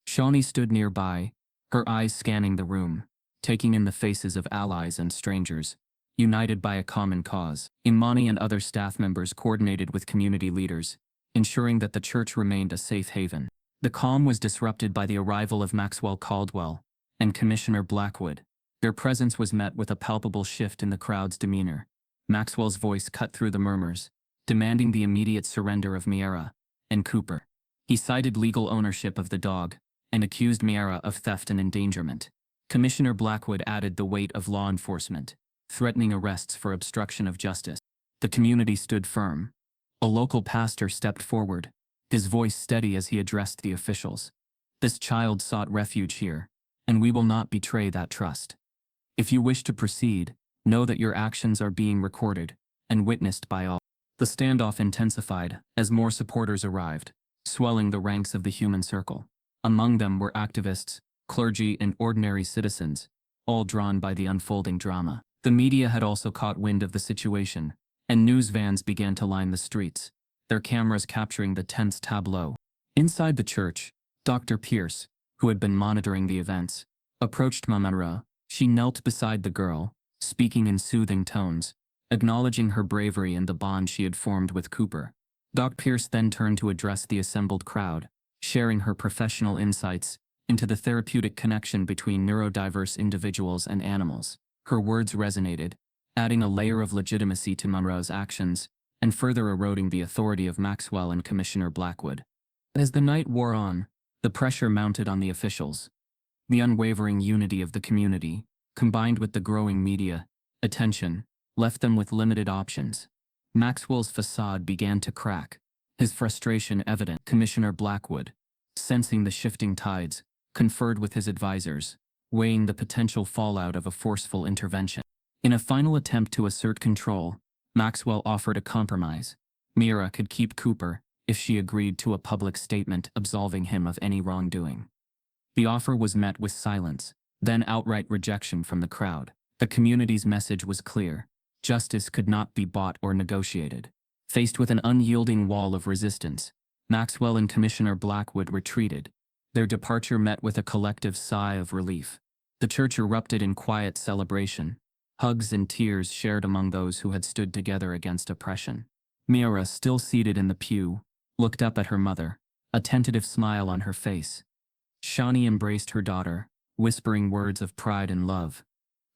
Shawnee stood nearby, her eyes scanning the room, taking in the faces of allies and strangers, united by a common cause. Imani and other staff members coordinated with community leaders, ensuring that the church remained a safe haven. The calm was disrupted by the arrival of Maxwell Caldwell and Commissioner Blackwood. Their presence was met with a palpable shift in the crowd's demeanor. Maxwell's voice cut through the murmurs, demanding the immediate surrender of Miara and Cooper. He cited legal ownership of the dog and accused Miara of theft and endangerment. Commissioner Blackwood added the weight of law enforcement, threatening arrests for obstruction of justice. The community stood firm. A local pastor stepped forward, his voice steady as he addressed the officials. This child sought refuge here, and we will not betray that trust. If you wish to proceed, know that your actions are being recorded and witnessed by all. The standoff intensified as more supporters arrived, swelling the ranks of the human circle. Among them were activists, clergy, and ordinary citizens, all drawn by the unfolding drama. The media had also caught wind of the situation, and news vans began to line the streets, their cameras capturing the tense tableau. Inside the church, Dr. Pierce, who had been monitoring the events, approached Mamara. She knelt beside the girl, speaking in soothing tones, acknowledging her bravery and the bond she had formed with Cooper. Dr. Pierce then turned to address the assembled crowd, sharing her professional insights into the therapeutic connection between neurodiverse individuals and animals. Her words resonated, adding a layer of legitimacy to Mamara's actions and further eroding the authority of Maxwell and Commissioner Blackwood. As the night wore on, the pressure mounted on the officials. The unwavering unity of the community, combined with the growing media attention, left them with limited options. Maxwell's facade began to crack, his frustration evident. Commissioner Blackwood, sensing the shifting tides, conferred with his advisors, weighing the potential fallout of a forceful intervention. In a final attempt to assert control, Maxwell offered a compromise. Mira could keep Cooper if she agreed to a public statement absolving him of any wrongdoing. The offer was met with silence, then outright rejection from the crowd. The community's message was clear. Justice could not be bought or negotiated. Faced with an unyielding wall of resistance, Maxwell and Commissioner Blackwood retreated. Their departure met with a collective sigh of relief. The church erupted in quiet celebration, hugs and tears shared among those who had stood together against oppression. Mira, still seated in the pew, looked up at her mother, a tentative smile on her face. Shawnee embraced her daughter, whispering words of pride and love.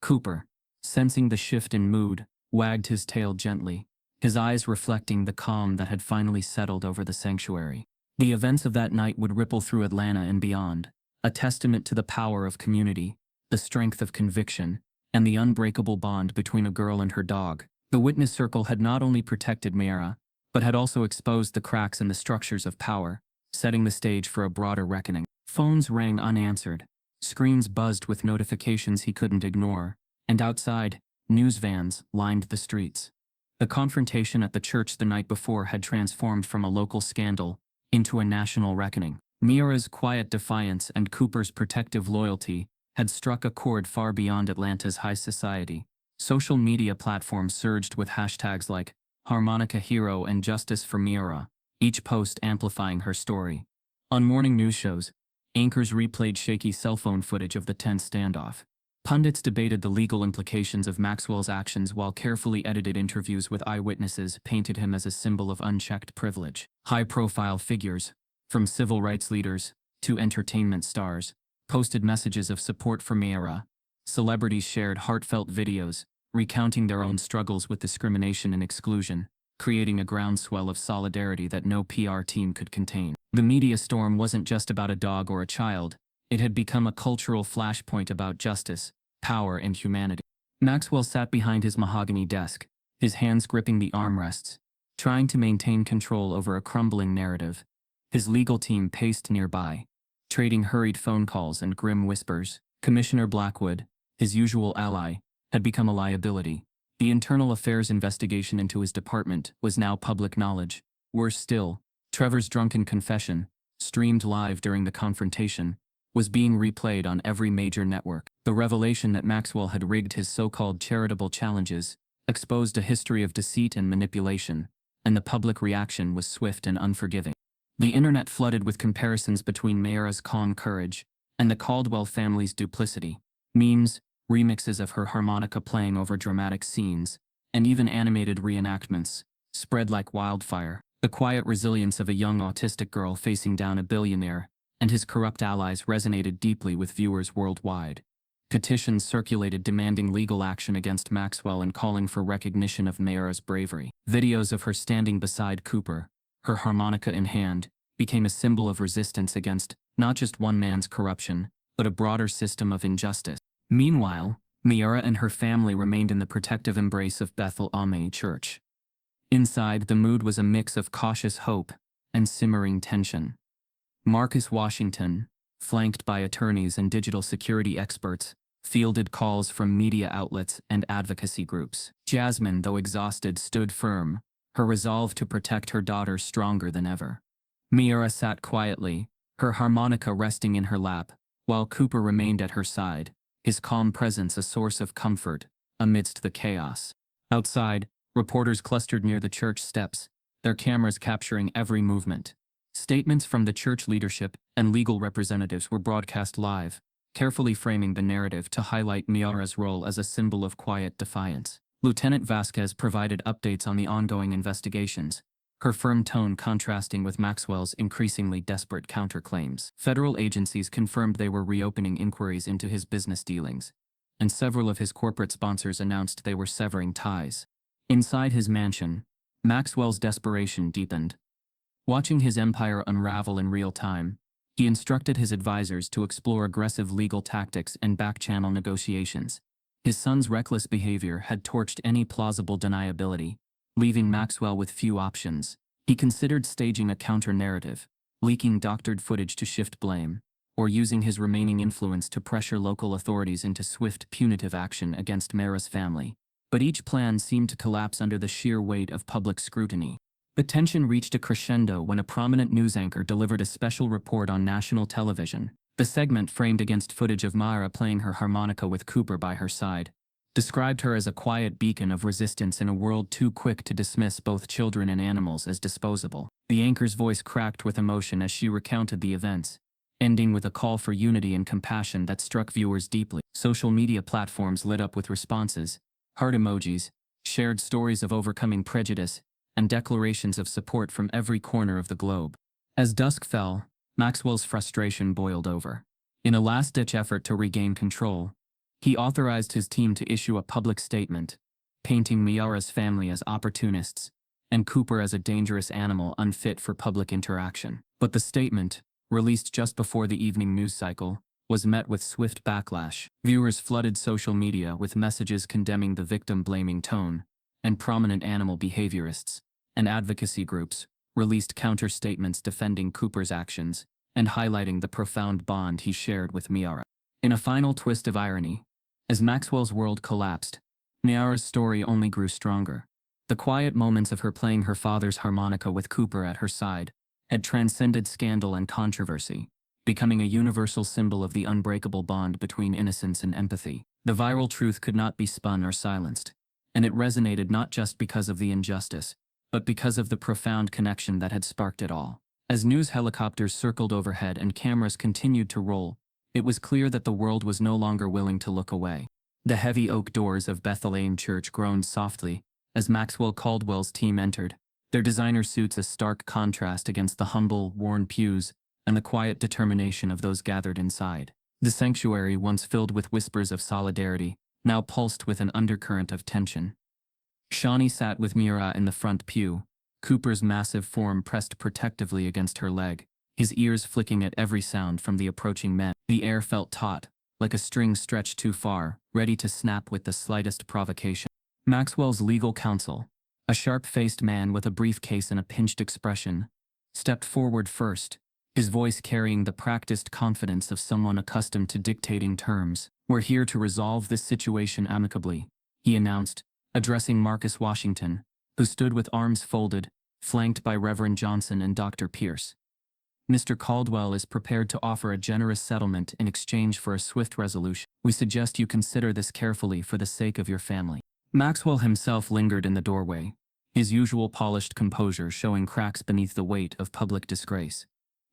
Cooper, sensing the shift in mood, wagged his tail gently, his eyes reflecting the calm that had finally settled over the sanctuary. The events of that night would ripple through Atlanta and beyond, a testament to the power of community, the strength of conviction, and the unbreakable bond between a girl and her dog. The witness circle had not only protected Mira, but had also exposed the cracks in the structures of power, setting the stage for a broader reckoning. Phones rang unanswered, screens buzzed with notifications he couldn't ignore, and outside, news vans lined the streets. The confrontation at the church the night before had transformed from a local scandal into a national reckoning. Mira's quiet defiance and Cooper's protective loyalty had struck a chord far beyond Atlanta's high society. Social media platforms surged with hashtags like Harmonica Hero and Justice for Mira, each post amplifying her story. On morning news shows, anchors replayed shaky cell phone footage of the tense standoff. Pundits debated the legal implications of Maxwell's actions, while carefully edited interviews with eyewitnesses painted him as a symbol of unchecked privilege. High-profile figures, from civil rights leaders to entertainment stars, posted messages of support for Mira. Celebrities shared heartfelt videos, recounting their own struggles with discrimination and exclusion, creating a groundswell of solidarity that no PR team could contain. The media storm wasn't just about a dog or a child. It had become a cultural flashpoint about justice, power, and humanity. Maxwell sat behind his mahogany desk, his hands gripping the armrests, trying to maintain control over a crumbling narrative. His legal team paced nearby, trading hurried phone calls and grim whispers. Commissioner Blackwood, his usual ally, had become a liability. The internal affairs investigation into his department was now public knowledge. Worse still, Trevor's drunken confession, streamed live during the confrontation, was being replayed on every major network. The revelation that Maxwell had rigged his so-called charitable challenges exposed a history of deceit and manipulation, and the public reaction was swift and unforgiving. The internet flooded with comparisons between Mira's calm courage and the Caldwell family's duplicity. Memes, remixes of her harmonica playing over dramatic scenes, and even animated reenactments spread like wildfire. The quiet resilience of a young autistic girl facing down a billionaire and his corrupt allies resonated deeply with viewers worldwide. Petitions circulated demanding legal action against Maxwell and calling for recognition of Mira's bravery. Videos of her standing beside Cooper, her harmonica in hand, became a symbol of resistance against not just one man's corruption, but a broader system of injustice. Meanwhile, Mira and her family remained in the protective embrace of Bethel Ame Church. Inside, the mood was a mix of cautious hope and simmering tension. Marcus Washington, flanked by attorneys and digital security experts, fielded calls from media outlets and advocacy groups. Jasmine, though exhausted, stood firm, her resolve to protect her daughter stronger than ever. Mira sat quietly, her harmonica resting in her lap, while Cooper remained at her side, his calm presence a source of comfort amidst the chaos. Outside, reporters clustered near the church steps, their cameras capturing every movement. Statements from the church leadership and legal representatives were broadcast live, carefully framing the narrative to highlight Mira's role as a symbol of quiet defiance. Lieutenant Vasquez provided updates on the ongoing investigations, her firm tone contrasting with Maxwell's increasingly desperate counterclaims. Federal agencies confirmed they were reopening inquiries into his business dealings, and several of his corporate sponsors announced they were severing ties. Inside his mansion, Maxwell's desperation deepened. Watching his empire unravel in real time, he instructed his advisors to explore aggressive legal tactics and back-channel negotiations. His son's reckless behavior had torched any plausible deniability, leaving Maxwell with few options. He considered staging a counter-narrative, leaking doctored footage to shift blame, or using his remaining influence to pressure local authorities into swift punitive action against Mira's family. But each plan seemed to collapse under the sheer weight of public scrutiny. The tension reached a crescendo when a prominent news anchor delivered a special report on national television. The segment, framed against footage of Myra playing her harmonica with Cooper by her side, described her as a quiet beacon of resistance in a world too quick to dismiss both children and animals as disposable. The anchor's voice cracked with emotion as she recounted the events, ending with a call for unity and compassion that struck viewers deeply. Social media platforms lit up with responses, heart emojis, shared stories of overcoming prejudice, and declarations of support from every corner of the globe. As dusk fell, Maxwell's frustration boiled over. In a last-ditch effort to regain control, he authorized his team to issue a public statement, painting Miara's family as opportunists and Cooper as a dangerous animal unfit for public interaction. But the statement, released just before the evening news cycle, was met with swift backlash. Viewers flooded social media with messages condemning the victim-blaming tone, and prominent animal behaviorists and advocacy groups released counter-statements defending Cooper's actions and highlighting the profound bond he shared with Miara. In a final twist of irony, as Maxwell's world collapsed, Miara's story only grew stronger. The quiet moments of her playing her father's harmonica with Cooper at her side had transcended scandal and controversy, becoming a universal symbol of the unbreakable bond between innocence and empathy. The viral truth could not be spun or silenced, and it resonated not just because of the injustice, but because of the profound connection that had sparked it all. As news helicopters circled overhead and cameras continued to roll, it was clear that the world was no longer willing to look away. The heavy oak doors of Bethlehem Church groaned softly as Maxwell Caldwell's team entered, their designer suits a stark contrast against the humble, worn pews and the quiet determination of those gathered inside. The sanctuary, once filled with whispers of solidarity, now pulsed with an undercurrent of tension. Shawnee sat with Mira in the front pew, Cooper's massive form pressed protectively against her leg, his ears flicking at every sound from the approaching men. The air felt taut, like a string stretched too far, ready to snap with the slightest provocation. Maxwell's legal counsel, a sharp-faced man with a briefcase and a pinched expression, stepped forward first, his voice carrying the practiced confidence of someone accustomed to dictating terms. "We're here to resolve this situation amicably," he announced, addressing Marcus Washington, who stood with arms folded, flanked by Reverend Johnson and Dr. Pierce. "Mr. Caldwell is prepared to offer a generous settlement in exchange for a swift resolution. We suggest you consider this carefully for the sake of your family." Maxwell himself lingered in the doorway, his usual polished composure showing cracks beneath the weight of public disgrace.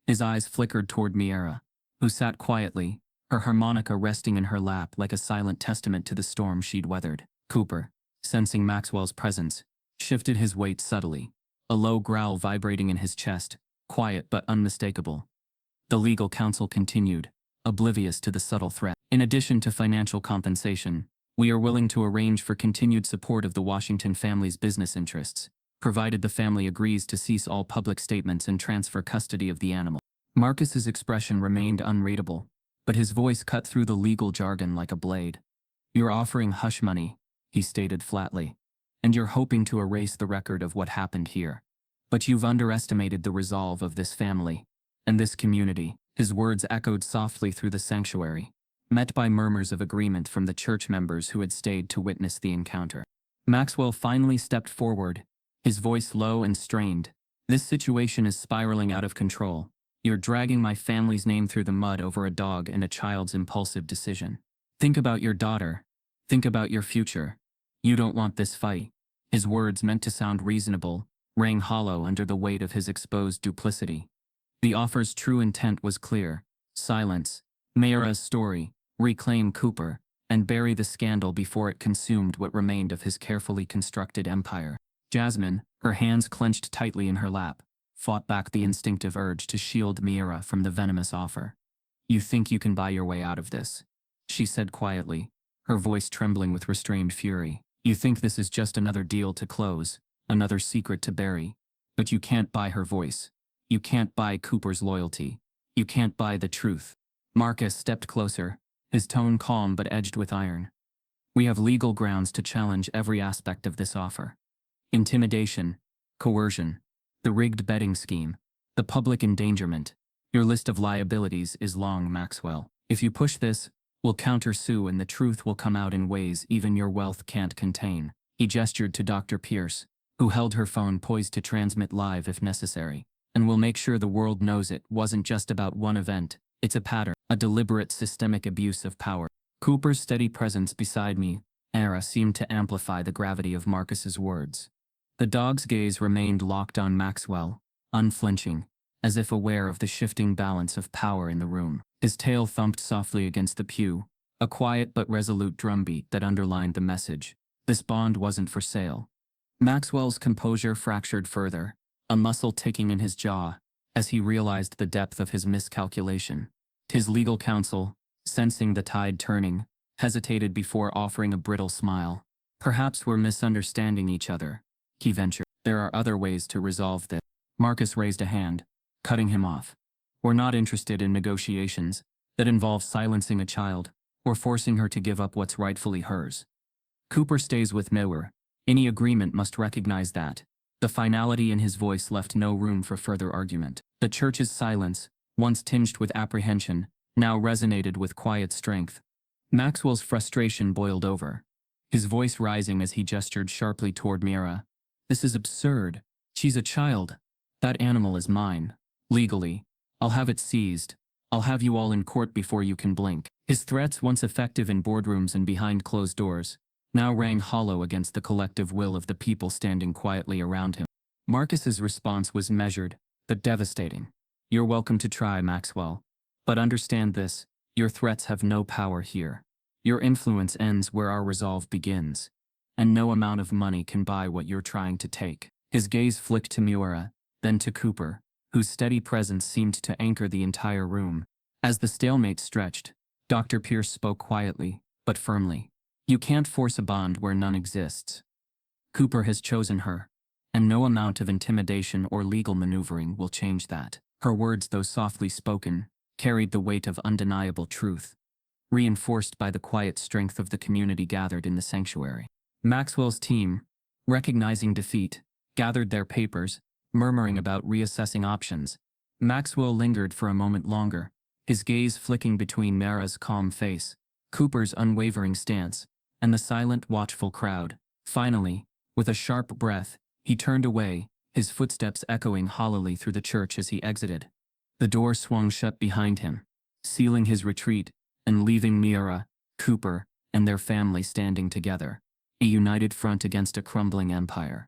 His eyes flickered toward Miara, who sat quietly, her harmonica resting in her lap like a silent testament to the storm she'd weathered. Cooper, sensing Maxwell's presence, shifted his weight subtly, a low growl vibrating in his chest, quiet but unmistakable. The legal counsel continued, oblivious to the subtle threat. "In addition to financial compensation, we are willing to arrange for continued support of the Washington family's business interests, provided the family agrees to cease all public statements and transfer custody of the animal." Marcus's expression remained unreadable, but his voice cut through the legal jargon like a blade. "You're offering hush money," he stated flatly, "and you're hoping to erase the record of what happened here. But you've underestimated the resolve of this family and this community." His words echoed softly through the sanctuary, met by murmurs of agreement from the church members who had stayed to witness the encounter. Maxwell finally stepped forward, his voice low and strained. "This situation is spiraling out of control. You're dragging my family's name through the mud over a dog and a child's impulsive decision. Think about your daughter. Think about your future. You don't want this fight." His words, meant to sound reasonable, rang hollow under the weight of his exposed duplicity. The offer's true intent was clear: silence Mayra's story, reclaim Cooper, and bury the scandal before it consumed what remained of his carefully constructed empire. Jasmine, her hands clenched tightly in her lap, fought back the instinctive urge to shield Mayra from the venomous offer. "You think you can buy your way out of this," she said quietly, her voice trembling with restrained fury. "You think this is just another deal to close, another secret to bury. But you can't buy her voice. You can't buy Cooper's loyalty. You can't buy the truth." Marcus stepped closer, his tone calm but edged with iron. "We have legal grounds to challenge every aspect of this offer. Intimidation, coercion, the rigged betting scheme, the public endangerment. Your list of liabilities is long, Maxwell. If you push this, will countersue and the truth will come out in ways even your wealth can't contain. He gestured to Dr. Pierce, who held her phone poised to transmit live if necessary. And we'll make sure the world knows it wasn't just about one event, it's a pattern, a deliberate systemic abuse of power. Cooper's steady presence beside me, Era, seemed to amplify the gravity of Marcus's words. The dog's gaze remained locked on Maxwell, unflinching, as if aware of the shifting balance of power in the room. His tail thumped softly against the pew, a quiet but resolute drumbeat that underlined the message. This bond wasn't for sale. Maxwell's composure fractured further, a muscle ticking in his jaw, as he realized the depth of his miscalculation. His legal counsel, sensing the tide turning, hesitated before offering a brittle smile. Perhaps we're misunderstanding each other, he ventured. There are other ways to resolve this. Marcus raised a hand, cutting him off. We're not interested in negotiations that involve silencing a child or forcing her to give up what's rightfully hers. Cooper stays with Miller. Any agreement must recognize that. The finality in his voice left no room for further argument. The church's silence, once tinged with apprehension, now resonated with quiet strength. Maxwell's frustration boiled over, his voice rising as he gestured sharply toward Mira. This is absurd. She's a child. That animal is mine. Legally. I'll have it seized. I'll have you all in court before you can blink. His threats, once effective in boardrooms and behind closed doors, now rang hollow against the collective will of the people standing quietly around him. Marcus's response was measured, but devastating. You're welcome to try, Maxwell. But understand this, your threats have no power here. Your influence ends where our resolve begins. And no amount of money can buy what you're trying to take. His gaze flicked to Miura, then to Cooper, whose steady presence seemed to anchor the entire room. As the stalemate stretched, Dr. Pierce spoke quietly, but firmly. You can't force a bond where none exists. Cooper has chosen her, and no amount of intimidation or legal maneuvering will change that. Her words, though softly spoken, carried the weight of undeniable truth, reinforced by the quiet strength of the community gathered in the sanctuary. Maxwell's team, recognizing defeat, gathered their papers, murmuring about reassessing options. Maxwell lingered for a moment longer, his gaze flicking between Mara's calm face, Cooper's unwavering stance, and the silent, watchful crowd. Finally, with a sharp breath, he turned away, his footsteps echoing hollowly through the church as he exited. The door swung shut behind him, sealing his retreat, and leaving Miura, Cooper, and their family standing together, a united front against a crumbling empire.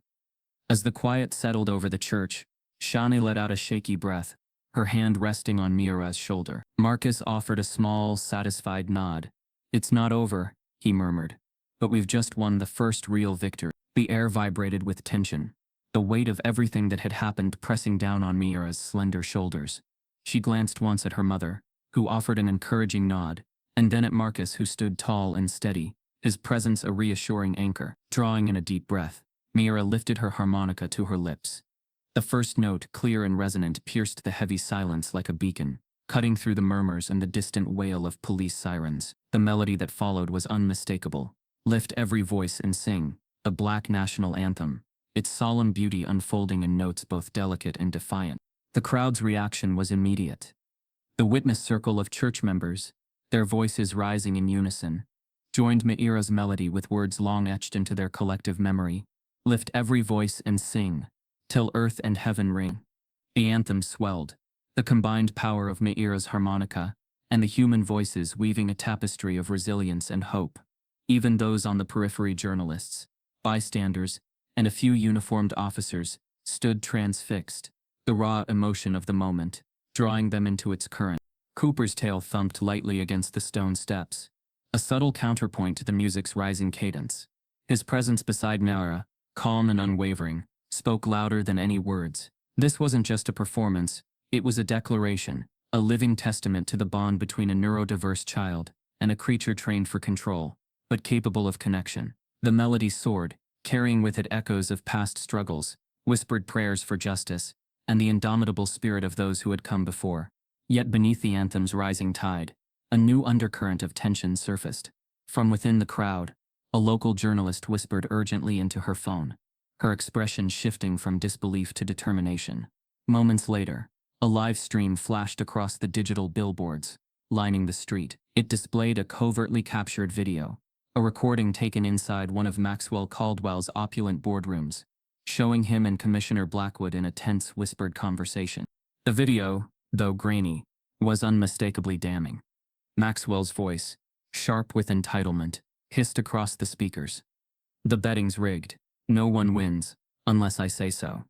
As the quiet settled over the church, Shani let out a shaky breath, her hand resting on Miura's shoulder. Marcus offered a small, satisfied nod. It's not over, he murmured. But we've just won the first real victory. The air vibrated with tension, the weight of everything that had happened pressing down on Miura's slender shoulders. She glanced once at her mother, who offered an encouraging nod, and then at Marcus, who stood tall and steady, his presence a reassuring anchor. Drawing in a deep breath, Miura lifted her harmonica to her lips. The first note, clear and resonant, pierced the heavy silence like a beacon, cutting through the murmurs and the distant wail of police sirens. The melody that followed was unmistakable. Lift every voice and sing, a black national anthem, its solemn beauty unfolding in notes both delicate and defiant. The crowd's reaction was immediate. The witness circle of church members, their voices rising in unison, joined Miura's melody with words long etched into their collective memory. Lift every voice and sing, till earth and heaven ring. The anthem swelled, the combined power of Miura's harmonica and the human voices weaving a tapestry of resilience and hope. Even those on the periphery, journalists, bystanders, and a few uniformed officers, stood transfixed, the raw emotion of the moment, drawing them into its current. Cooper's tail thumped lightly against the stone steps, a subtle counterpoint to the music's rising cadence. His presence beside Miura, calm and unwavering, spoke louder than any words. This wasn't just a performance, it was a declaration, a living testament to the bond between a neurodiverse child and a creature trained for control, but capable of connection. The melody soared, carrying with it echoes of past struggles, whispered prayers for justice, and the indomitable spirit of those who had come before. Yet beneath the anthem's rising tide, a new undercurrent of tension surfaced. From within the crowd, a local journalist whispered urgently into her phone, her expression shifting from disbelief to determination. Moments later, a live stream flashed across the digital billboards, lining the street. It displayed a covertly captured video, a recording taken inside one of Maxwell Caldwell's opulent boardrooms, showing him and Commissioner Blackwood in a tense, whispered conversation. The video, though grainy, was unmistakably damning. Maxwell's voice, sharp with entitlement, hissed across the speakers. "The betting's rigged. No one wins, unless I say so.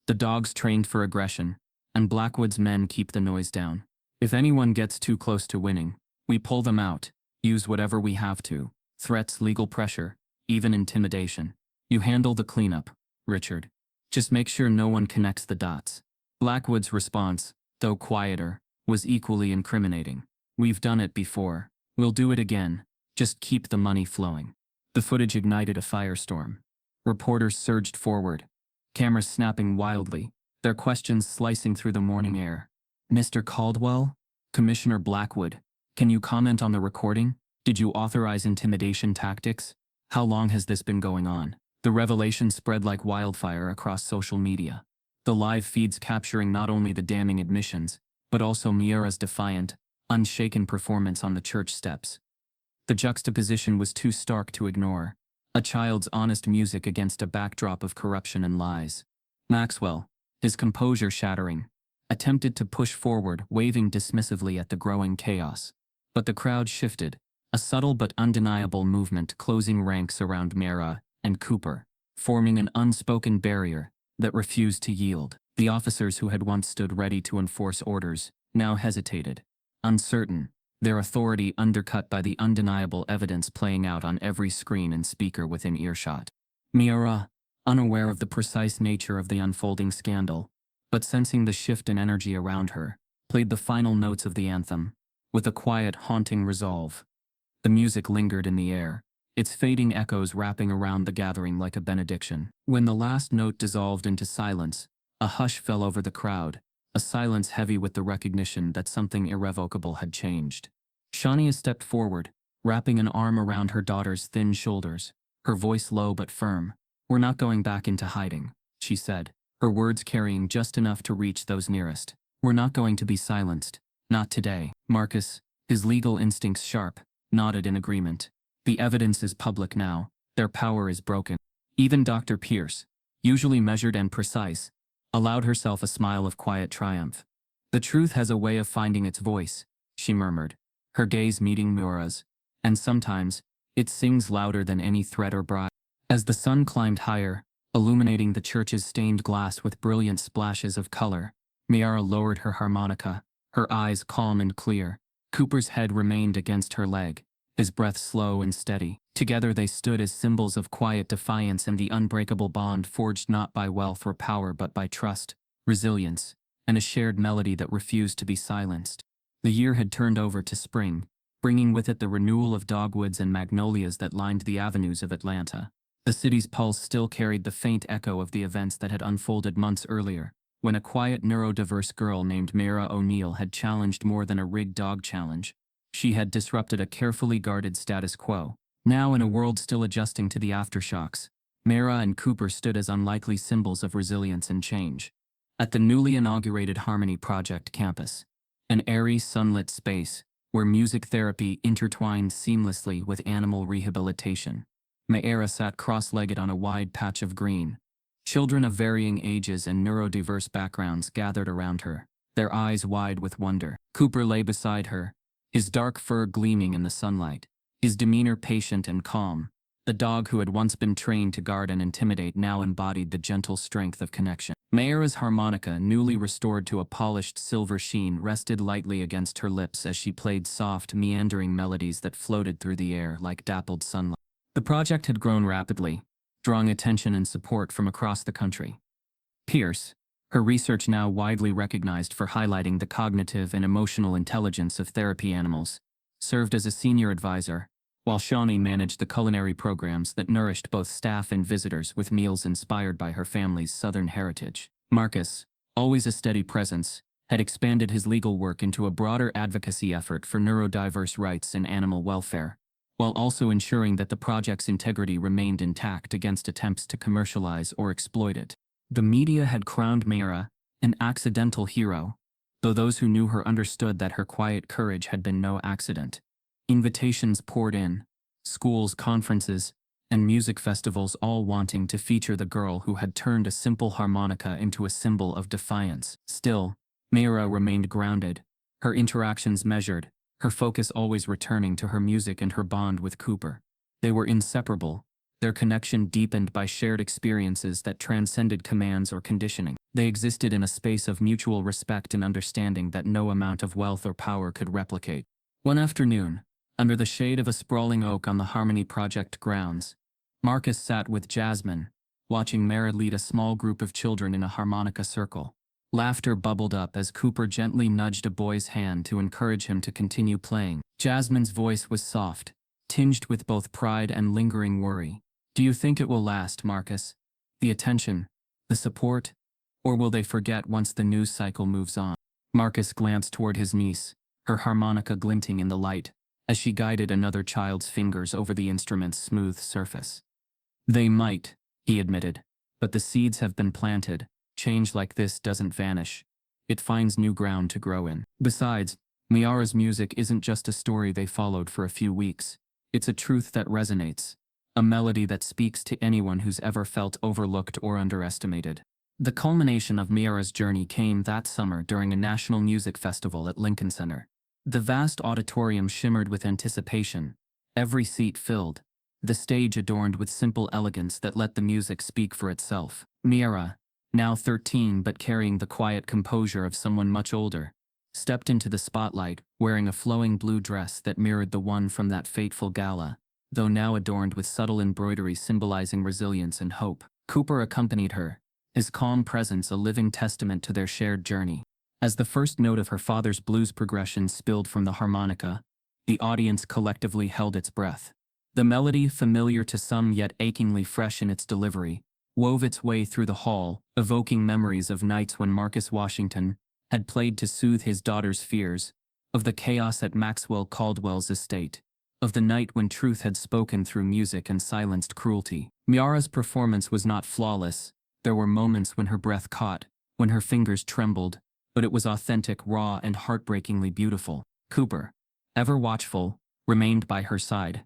The dog's trained for aggression, and Blackwood's men keep the noise down. If anyone gets too close to winning, we pull them out, use whatever we have to, threats, legal pressure, even intimidation. You handle the cleanup, Richard. Just make sure no one connects the dots." Blackwood's response, though quieter, was equally incriminating. "We've done it before. We'll do it again. Just keep the money flowing." The footage ignited a firestorm. Reporters surged forward, cameras snapping wildly, their questions slicing through the morning air. "Mr. Caldwell? Commissioner Blackwood, can you comment on the recording? Did you authorize intimidation tactics? How long has this been going on?" The revelation spread like wildfire across social media, the live feeds capturing not only the damning admissions, but also Miura's defiant, unshaken performance on the church steps. The juxtaposition was too stark to ignore, a child's honest music against a backdrop of corruption and lies. Maxwell, his composure shattering, attempted to push forward, waving dismissively at the growing chaos. But the crowd shifted, a subtle but undeniable movement closing ranks around Miura and Cooper, forming an unspoken barrier that refused to yield. The officers who had once stood ready to enforce orders now hesitated, uncertain, their authority undercut by the undeniable evidence playing out on every screen and speaker within earshot. Miura, unaware of the precise nature of the unfolding scandal, but sensing the shift in energy around her, played the final notes of the anthem, with a quiet, haunting resolve. The music lingered in the air, its fading echoes wrapping around the gathering like a benediction. When the last note dissolved into silence, a hush fell over the crowd, a silence heavy with the recognition that something irrevocable had changed. Shania stepped forward, wrapping an arm around her daughter's thin shoulders, her voice low but firm. "We're not going back into hiding," she said, her words carrying just enough to reach those nearest. "We're not going to be silenced. Not today." Marcus, his legal instincts sharp, nodded in agreement. "The evidence is public now. Their power is broken." Even Dr. Pierce, usually measured and precise, allowed herself a smile of quiet triumph. "The truth has a way of finding its voice," she murmured, her gaze meeting Miura's, "and sometimes, it sings louder than any threat or bribe." As the sun climbed higher, illuminating the church's stained glass with brilliant splashes of color, Miura lowered her harmonica, her eyes calm and clear. Cooper's head remained against her leg, his breath slow and steady. Together they stood as symbols of quiet defiance and the unbreakable bond forged not by wealth or power but by trust, resilience, and a shared melody that refused to be silenced. The year had turned over to spring, bringing with it the renewal of dogwoods and magnolias that lined the avenues of Atlanta. The city's pulse still carried the faint echo of the events that had unfolded months earlier, when a quiet neurodiverse girl named Mira O'Neill had challenged more than a rigged dog challenge. She had disrupted a carefully guarded status quo. Now, in a world still adjusting to the aftershocks, Mira and Cooper stood as unlikely symbols of resilience and change. At the newly inaugurated Harmony Project campus, an airy, sunlit space where music therapy intertwined seamlessly with animal rehabilitation, Mira sat cross-legged on a wide patch of green. Children of varying ages and neurodiverse backgrounds gathered around her, their eyes wide with wonder. Cooper lay beside her, his dark fur gleaming in the sunlight, his demeanor patient and calm. The dog who had once been trained to guard and intimidate now embodied the gentle strength of connection. Mayra's harmonica, newly restored to a polished silver sheen, rested lightly against her lips as she played soft, meandering melodies that floated through the air like dappled sunlight. The project had grown rapidly, drawing attention and support from across the country. Pierce, her research now widely recognized for highlighting the cognitive and emotional intelligence of therapy animals, served as a senior advisor, while Shawnee managed the culinary programs that nourished both staff and visitors with meals inspired by her family's Southern heritage. Marcus, always a steady presence, had expanded his legal work into a broader advocacy effort for neurodiverse rights and animal welfare, while also ensuring that the project's integrity remained intact against attempts to commercialize or exploit it. The media had crowned Mayra an accidental hero, though those who knew her understood that her quiet courage had been no accident. Invitations poured in, schools, conferences, and music festivals all wanting to feature the girl who had turned a simple harmonica into a symbol of defiance. Still, Mayra remained grounded, her interactions measured, her focus always returning to her music and her bond with Cooper. They were inseparable, their connection deepened by shared experiences that transcended commands or conditioning. They existed in a space of mutual respect and understanding that no amount of wealth or power could replicate. One afternoon, under the shade of a sprawling oak on the Harmony Project grounds, Marcus sat with Jasmine, watching Mara lead a small group of children in a harmonica circle. Laughter bubbled up as Cooper gently nudged a boy's hand to encourage him to continue playing. Jasmine's voice was soft, tinged with both pride and lingering worry. "Do you think it will last, Marcus? The attention, the support? Or will they forget once the news cycle moves on?" Marcus glanced toward his niece, her harmonica glinting in the light, as she guided another child's fingers over the instrument's smooth surface. "They might," he admitted, "but the seeds have been planted. Change like this doesn't vanish. It finds new ground to grow in. Besides, Miara's music isn't just a story they followed for a few weeks. It's a truth that resonates, a melody that speaks to anyone who's ever felt overlooked or underestimated." The culmination of Miara's journey came that summer during a national music festival at Lincoln Center. The vast auditorium shimmered with anticipation, every seat filled, the stage adorned with simple elegance that let the music speak for itself. Miara, now 13 but carrying the quiet composure of someone much older, stepped into the spotlight wearing a flowing blue dress that mirrored the one from that fateful gala, though now adorned with subtle embroidery symbolizing resilience and hope. Cooper accompanied her, his calm presence a living testament to their shared journey. As the first note of her father's blues progression spilled from the harmonica, the audience collectively held its breath. The melody, familiar to some yet achingly fresh in its delivery, wove its way through the hall, evoking memories of nights when Marcus Washington had played to soothe his daughter's fears, of the chaos at Maxwell Caldwell's estate, of the night when truth had spoken through music and silenced cruelty. Miara's performance was not flawless. There were moments when her breath caught, when her fingers trembled, but it was authentic, raw, and heartbreakingly beautiful. Cooper, ever watchful, remained by her side,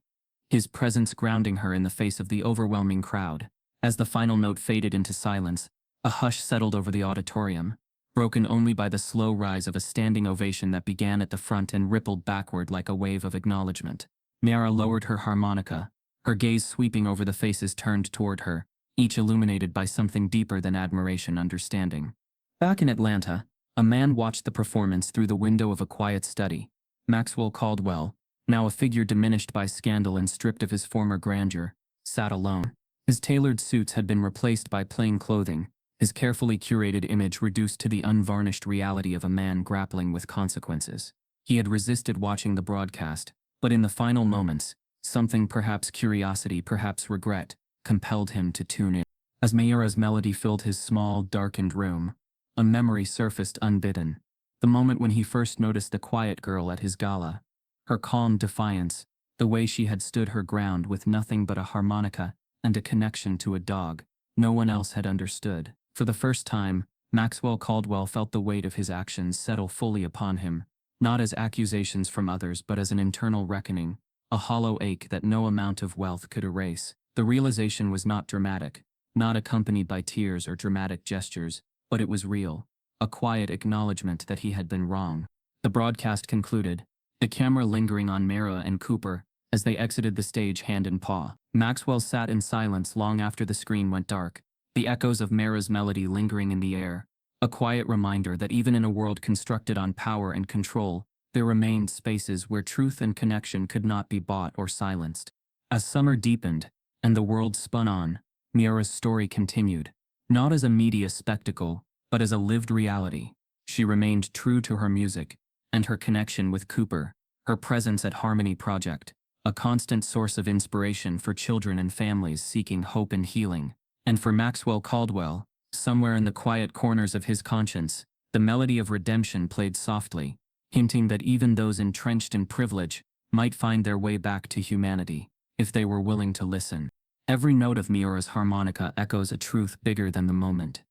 his presence grounding her in the face of the overwhelming crowd. As the final note faded into silence, a hush settled over the auditorium, broken only by the slow rise of a standing ovation that began at the front and rippled backward like a wave of acknowledgement. Miara lowered her harmonica, her gaze sweeping over the faces turned toward her, each illuminated by something deeper than admiration, understanding. Back in Atlanta, a man watched the performance through the window of a quiet study. Maxwell Caldwell, now a figure diminished by scandal and stripped of his former grandeur, sat alone. His tailored suits had been replaced by plain clothing, his carefully curated image reduced to the unvarnished reality of a man grappling with consequences. He had resisted watching the broadcast, but in the final moments, something, perhaps curiosity, perhaps regret, compelled him to tune in. As Mayura's melody filled his small, darkened room, a memory surfaced unbidden. The moment when he first noticed the quiet girl at his gala. Her calm defiance, the way she had stood her ground with nothing but a harmonica and a connection to a dog no one else had understood. For the first time, Maxwell Caldwell felt the weight of his actions settle fully upon him, not as accusations from others but as an internal reckoning, a hollow ache that no amount of wealth could erase. The realization was not dramatic, not accompanied by tears or dramatic gestures, but it was real, a quiet acknowledgement that he had been wrong. The broadcast concluded, the camera lingering on Mara and Cooper as they exited the stage hand in paw. Maxwell sat in silence long after the screen went dark, the echoes of Mara's melody lingering in the air, a quiet reminder that even in a world constructed on power and control, there remained spaces where truth and connection could not be bought or silenced. As summer deepened, and the world spun on, Miara's story continued, not as a media spectacle, but as a lived reality. She remained true to her music, and her connection with Cooper, her presence at Harmony Project, a constant source of inspiration for children and families seeking hope and healing. And for Maxwell Caldwell, somewhere in the quiet corners of his conscience, the melody of redemption played softly, hinting that even those entrenched in privilege might find their way back to humanity, if they were willing to listen. Every note of Miara's harmonica echoes a truth bigger than the moment.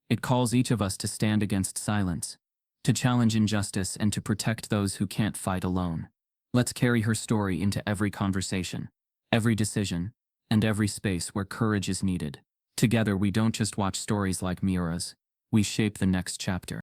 It calls each of us to stand against silence, to challenge injustice and to protect those who can't fight alone. Let's carry her story into every conversation, every decision, and every space where courage is needed. Together we don't just watch stories like Miura's, we shape the next chapter.